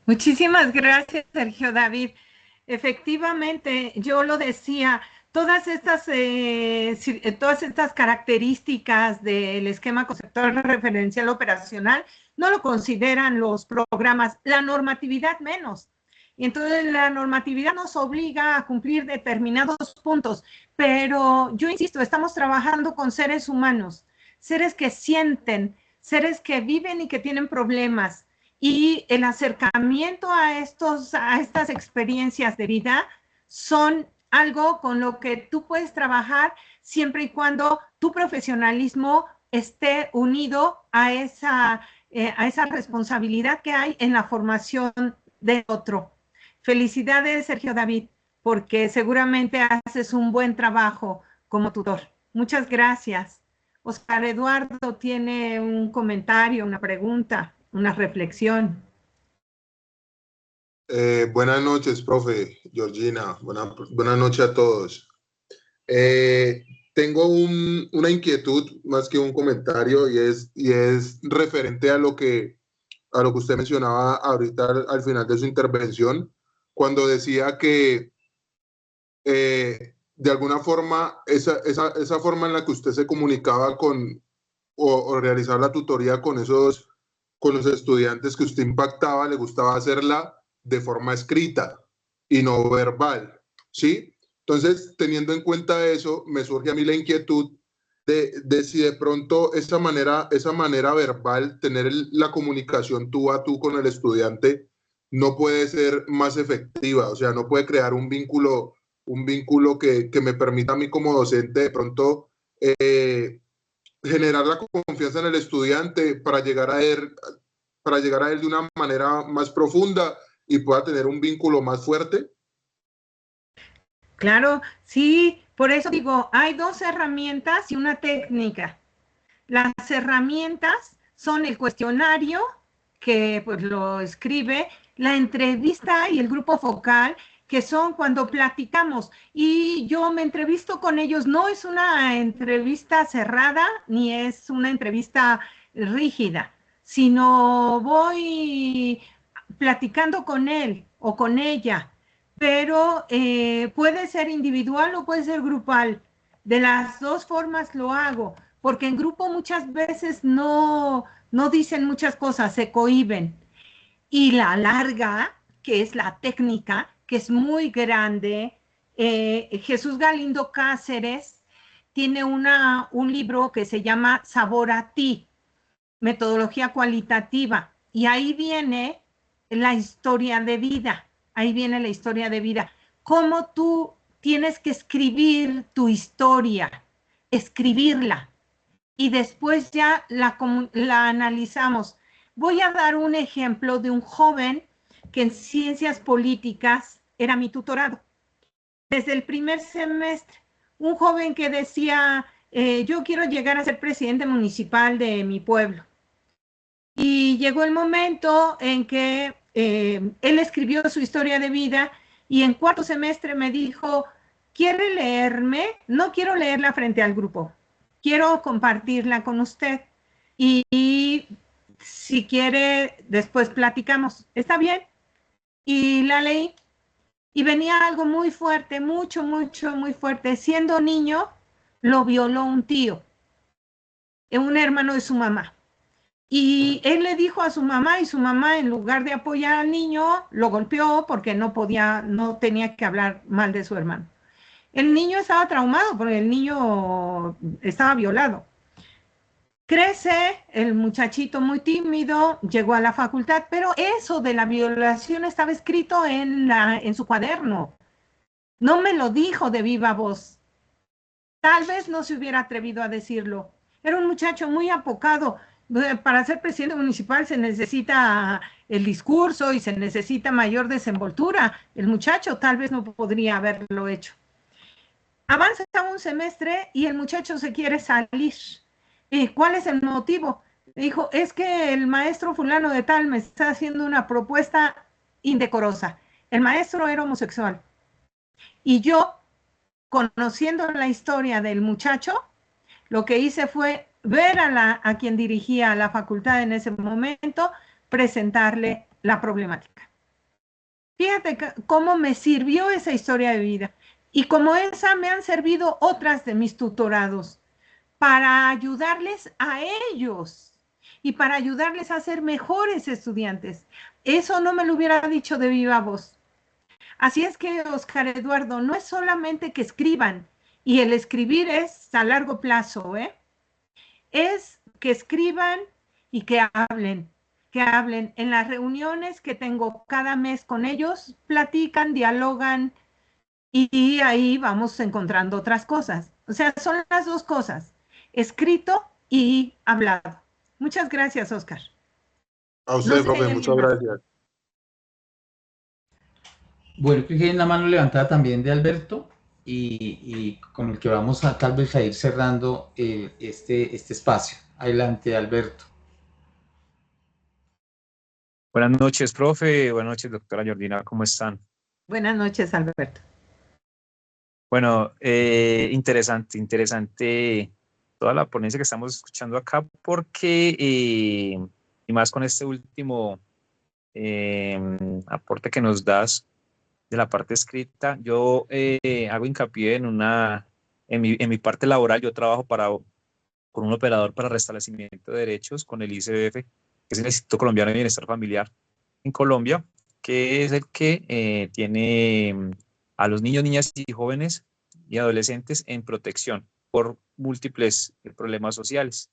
Muchísimas gracias, Sergio David. Efectivamente, yo lo decía, todas estas características del esquema conceptual referencial operacional no lo consideran los programas, la normatividad menos. Y entonces la normatividad nos obliga a cumplir determinados puntos, pero yo insisto, estamos trabajando con seres humanos, seres que sienten, seres que viven y que tienen problemas. Y el acercamiento a estas experiencias de vida son algo con lo que tú puedes trabajar siempre y cuando tu profesionalismo esté unido a esa responsabilidad que hay en la formación del otro. Felicidades, Sergio David, porque seguramente haces un buen trabajo como tutor. Muchas gracias. Oscar Eduardo tiene un comentario, una pregunta, una reflexión. Buenas noches, profe Georgina. Buenas noches a todos. Tengo una inquietud más que un comentario y es referente a lo que usted mencionaba ahorita al final de su intervención, cuando decía que de alguna forma esa forma en la que usted se comunicaba o realizaba la tutoría con los estudiantes que usted impactaba, le gustaba hacerla de forma escrita y no verbal, ¿sí? Entonces, teniendo en cuenta eso, me surge a mí la inquietud de si de pronto esa manera verbal, tener la comunicación tú a tú con el estudiante, no puede ser más efectiva, o sea, no puede crear un vínculo que me permita a mí como docente de pronto generar la confianza en el estudiante para llegar a él de una manera más profunda y pueda tener un vínculo más fuerte. Claro, sí, por eso digo, hay dos herramientas y una técnica. Las herramientas son el cuestionario, que pues lo escribe, la entrevista y el grupo focal, que son cuando platicamos. Y yo me entrevisto con ellos, no es una entrevista cerrada ni es una entrevista rígida, sino voy platicando con él o con ella, pero puede ser individual o puede ser grupal. De las dos formas lo hago, porque en grupo muchas veces no dicen muchas cosas, se cohíben. Y la larga, que es la técnica, que es muy grande, Jesús Galindo Cáceres tiene un libro que se llama Sabor a ti, metodología cualitativa, y ahí viene la historia de vida, ahí viene la historia de vida, cómo tú tienes que escribir tu historia, escribirla, y después ya la analizamos. Voy a dar un ejemplo de un joven que en ciencias políticas era mi tutorado. Desde el primer semestre, un joven que decía, yo quiero llegar a ser presidente municipal de mi pueblo. Y llegó el momento en que él escribió su historia de vida y en cuarto semestre me dijo, ¿quiere leerme? No quiero leerla frente al grupo, quiero compartirla con usted. Y si quiere, después platicamos. ¿Está bien? Y la leí. Y venía algo muy fuerte, mucho, mucho, muy fuerte. Siendo niño, lo violó un tío, un hermano de su mamá. Y él le dijo a su mamá y su mamá, en lugar de apoyar al niño, lo golpeó porque no tenía que hablar mal de su hermano. El niño estaba traumado porque el niño estaba violado. Crece el muchachito muy tímido, llegó a la facultad, pero eso de la violación estaba escrito en su cuaderno. No me lo dijo de viva voz. Tal vez no se hubiera atrevido a decirlo. Era un muchacho muy apocado. Para ser presidente municipal se necesita el discurso y se necesita mayor desenvoltura. El muchacho tal vez no podría haberlo hecho. Avanza un semestre y el muchacho se quiere salir. ¿Cuál es el motivo? Dijo, es que el maestro fulano de tal me está haciendo una propuesta indecorosa. El maestro era homosexual. Y yo, conociendo la historia del muchacho, lo que hice fue ver a quien dirigía la facultad en ese momento, presentarle la problemática. Fíjate cómo me sirvió esa historia de vida. Y como esa me han servido otras de mis tutorados para ayudarles a ellos y para ayudarles a ser mejores estudiantes. Eso no me lo hubiera dicho de viva voz. Así es que, Oscar Eduardo, no es solamente que escriban, y el escribir es a largo plazo, es que escriban y que hablen en las reuniones que tengo cada mes con ellos, platican, dialogan y ahí vamos encontrando otras cosas. O sea, son las dos cosas, escrito y hablado. Muchas gracias, Oscar. A No usted, sé si profe, hay muchas alguien más. gracias. Bueno, creo que hay una mano levantada también de Alberto y con el que vamos a tal vez a ir cerrando este espacio. Adelante, Alberto. Buenas noches, profe. Buenas noches, doctora Jordina. ¿Cómo están? Buenas noches, Alberto. Bueno, interesante toda la ponencia que estamos escuchando acá, porque, y más con este último aporte que nos das de la parte escrita, yo hago hincapié en mi parte laboral. Yo trabajo con un operador para restablecimiento de derechos con el ICBF, que es el Instituto Colombiano de Bienestar Familiar en Colombia, que es el que tiene a los niños, niñas y jóvenes y adolescentes en protección por múltiples problemas sociales.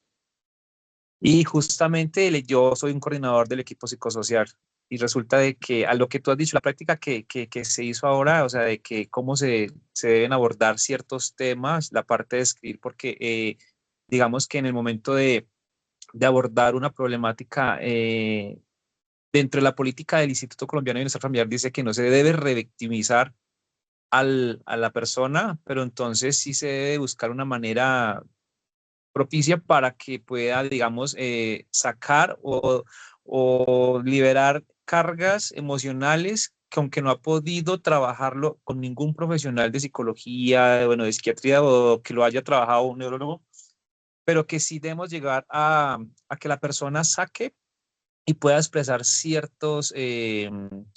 Y justamente yo soy un coordinador del equipo psicosocial, y resulta de que a lo que tú has dicho, la práctica que se hizo ahora, o sea, de que cómo se deben abordar ciertos temas, la parte de escribir, porque digamos que en el momento de abordar una problemática dentro de la política del Instituto Colombiano de Bienestar Familiar, dice que no se debe revictimizar a la persona, pero entonces sí se debe buscar una manera propicia para que pueda, digamos, sacar o liberar cargas emocionales que aunque no ha podido trabajarlo con ningún profesional de psicología, bueno, de psiquiatría o que lo haya trabajado un neurólogo, pero que sí debemos llegar a que la persona saque y pueda expresar ciertos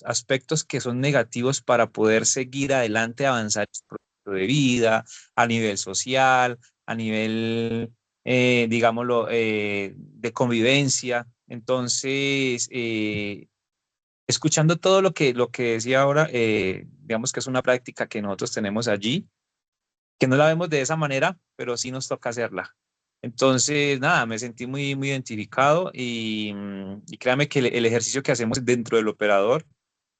aspectos que son negativos para poder seguir adelante, avanzar en su proyecto de vida, a nivel social, a nivel, digámoslo, de convivencia. Entonces, escuchando todo lo que decía ahora, digamos que es una práctica que nosotros tenemos allí, que no la vemos de esa manera, pero sí nos toca hacerla. Entonces, nada, me sentí muy, muy identificado y créame que el ejercicio que hacemos dentro del operador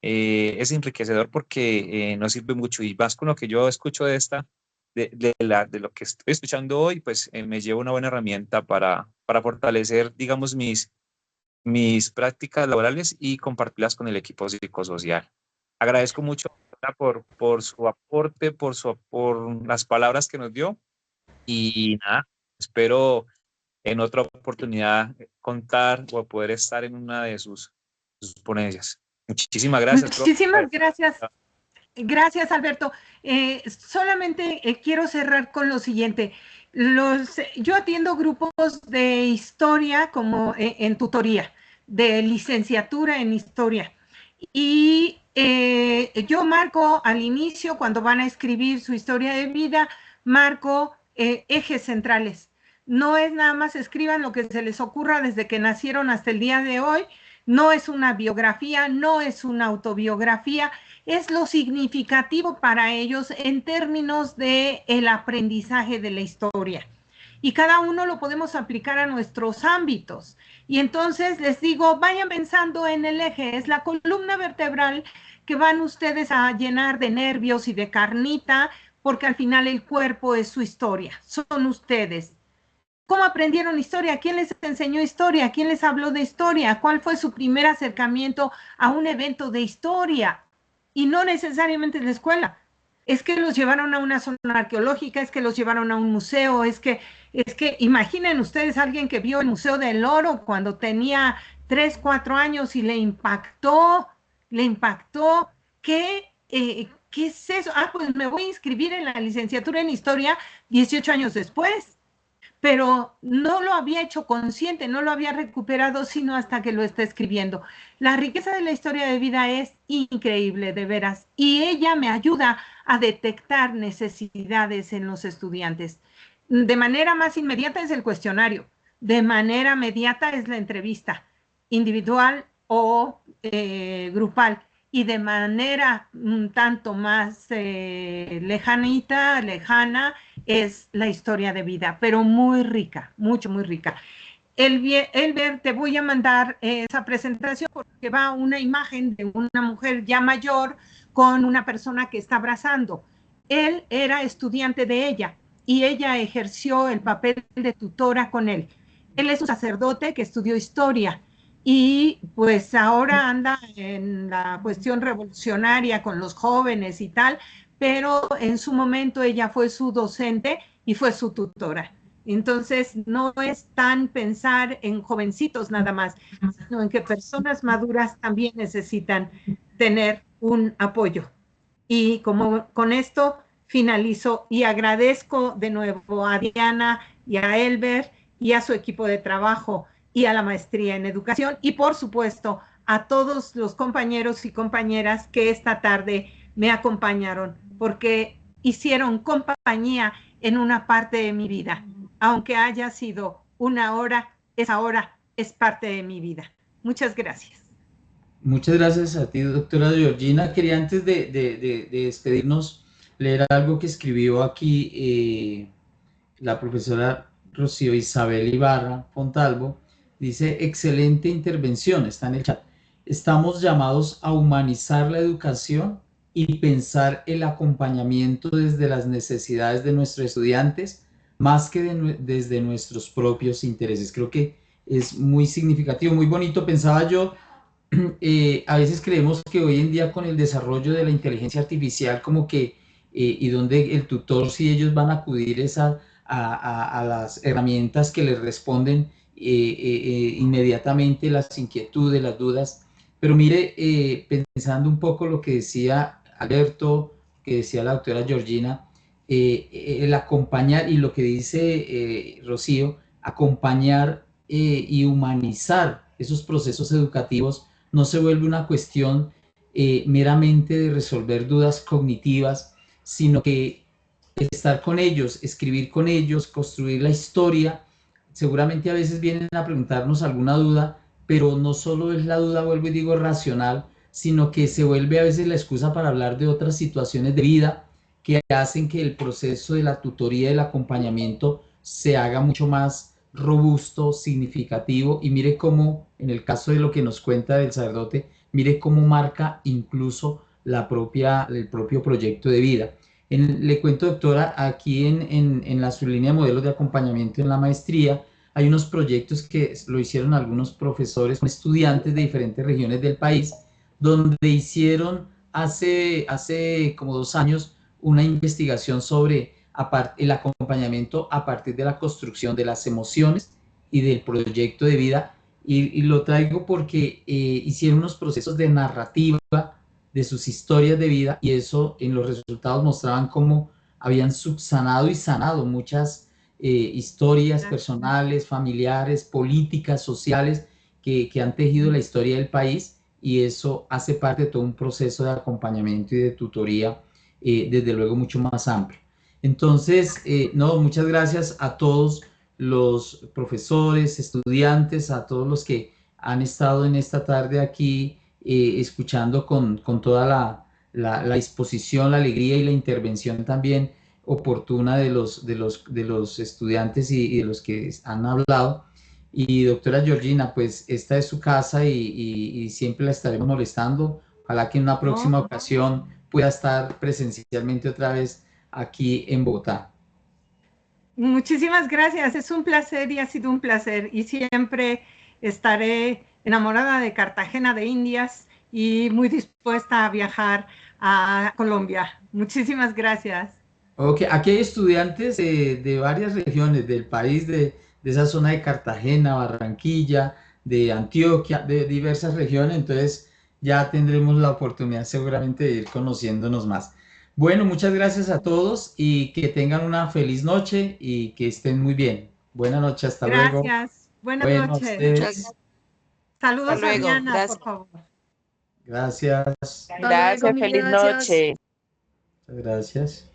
es enriquecedor porque nos sirve mucho y más con lo que yo escucho de de lo que estoy escuchando hoy, pues me llevo una buena herramienta para fortalecer, digamos, mis prácticas laborales y compartirlas con el equipo psicosocial. Agradezco mucho por su aporte, por las palabras que nos dio y nada, espero en otra oportunidad contar o poder estar en una de sus ponencias. Muchísimas gracias, profe. Muchísimas gracias. Gracias, Alberto. Solamente quiero cerrar con lo siguiente. Yo atiendo grupos de historia como en tutoría, de licenciatura en historia. Y yo marco al inicio, cuando van a escribir su historia de vida, marco ejes centrales. No es nada más escriban lo que se les ocurra desde que nacieron hasta el día de hoy. No es una biografía, no es una autobiografía, es lo significativo para ellos en términos de el aprendizaje de la historia. Y cada uno lo podemos aplicar a nuestros ámbitos. Y entonces les digo, vayan pensando en el eje, es la columna vertebral que van ustedes a llenar de nervios y de carnita, porque al final el cuerpo es su historia, son ustedes. ¿Cómo aprendieron historia? ¿Quién les enseñó historia? ¿Quién les habló de historia? ¿Cuál fue su primer acercamiento a un evento de historia? Y no necesariamente en la escuela. Es que los llevaron a una zona arqueológica, es que los llevaron a un museo, es que imaginen ustedes a alguien que vio el Museo del Oro cuando tenía 3, 4 años y le impactó. ¿Qué es eso? Ah, pues me voy a inscribir en la licenciatura en historia 18 años después. Pero no lo había hecho consciente, no lo había recuperado, sino hasta que lo está escribiendo. La riqueza de la historia de vida es increíble, de veras, y ella me ayuda a detectar necesidades en los estudiantes. De manera más inmediata es el cuestionario, de manera mediata es la entrevista, individual o grupal, y de manera un tanto más lejana, es la historia de vida, pero muy rica, mucho, muy rica. Elber, te voy a mandar esa presentación porque va una imagen de una mujer ya mayor con una persona que está abrazando. Él era estudiante de ella y ella ejerció el papel de tutora con él. Él es un sacerdote que estudió historia y pues ahora anda en la cuestión revolucionaria con los jóvenes y tal, pero en su momento ella fue su docente y fue su tutora. Entonces, no es tan pensar en jovencitos nada más, sino en que personas maduras también necesitan tener un apoyo. Y como con esto finalizo y agradezco de nuevo a Diana y a Elber y a su equipo de trabajo y a la maestría en educación y por supuesto a todos los compañeros y compañeras que esta tarde me acompañaron porque hicieron compañía en una parte de mi vida. Aunque haya sido una hora, esa hora es parte de mi vida. Muchas gracias. Muchas gracias a ti, doctora Georgina. Quería antes de despedirnos leer algo que escribió aquí la profesora Rocío Isabel Ibarra Fontalvo. Dice, excelente intervención, está en el chat. Estamos llamados a humanizar la educación y pensar el acompañamiento desde las necesidades de nuestros estudiantes, más que desde nuestros propios intereses. Creo que es muy significativo, muy bonito. Pensaba yo, a veces creemos que hoy en día con el desarrollo de la inteligencia artificial como que y donde el tutor, si ellos van a acudir a las herramientas que les responden inmediatamente las inquietudes, las dudas. Pero mire, pensando un poco lo que decía Alberto, que decía la doctora Georgina, el acompañar y lo que dice Rocío, acompañar y humanizar esos procesos educativos no se vuelve una cuestión meramente de resolver dudas cognitivas, sino que estar con ellos, escribir con ellos, construir la historia. Seguramente a veces vienen a preguntarnos alguna duda, pero no solo es la duda, vuelvo y digo, racional, sino que se vuelve a veces la excusa para hablar de otras situaciones de vida que hacen que el proceso de la tutoría y el acompañamiento se haga mucho más robusto, significativo, y mire cómo, en el caso de lo que nos cuenta el sacerdote, mire cómo marca incluso el propio proyecto de vida. Le cuento, doctora, aquí en la sublínea de modelos de acompañamiento en la maestría, hay unos proyectos que lo hicieron algunos profesores, estudiantes de diferentes regiones del país, donde hicieron hace como 2 años una investigación sobre el acompañamiento a partir de la construcción de las emociones y del proyecto de vida. Y lo traigo porque hicieron unos procesos de narrativa de sus historias de vida, y eso en los resultados mostraban cómo habían subsanado y sanado muchas historias personales, familiares, políticas, sociales, que han tejido la historia del país, y eso hace parte de todo un proceso de acompañamiento y de tutoría, desde luego mucho más amplio. Entonces, no, muchas gracias a todos los profesores, estudiantes, a todos los que han estado en esta tarde aquí escuchando con toda la disposición, la alegría y la intervención también oportuna de los estudiantes y de los que han hablado. Y doctora Georgina, pues esta es su casa y siempre la estaremos molestando. Ojalá que en una próxima ocasión pueda estar presencialmente otra vez aquí en Bogotá. Muchísimas gracias, es un placer y ha sido un placer, y siempre estaré enamorada de Cartagena de Indias y muy dispuesta a viajar a Colombia. Muchísimas gracias. Ok, aquí hay estudiantes de varias regiones del país, de esa zona de Cartagena, Barranquilla, de Antioquia, de diversas regiones, entonces ya tendremos la oportunidad seguramente de ir conociéndonos más. Bueno, muchas gracias a todos y que tengan una feliz noche y que estén muy bien. Buenas noches, hasta luego. Gracias, buenas Bueno, a noches. ustedes. Saludos Hasta a luego, Diana, gracias. por favor. Gracias. Gracias, feliz noche. Muchas gracias.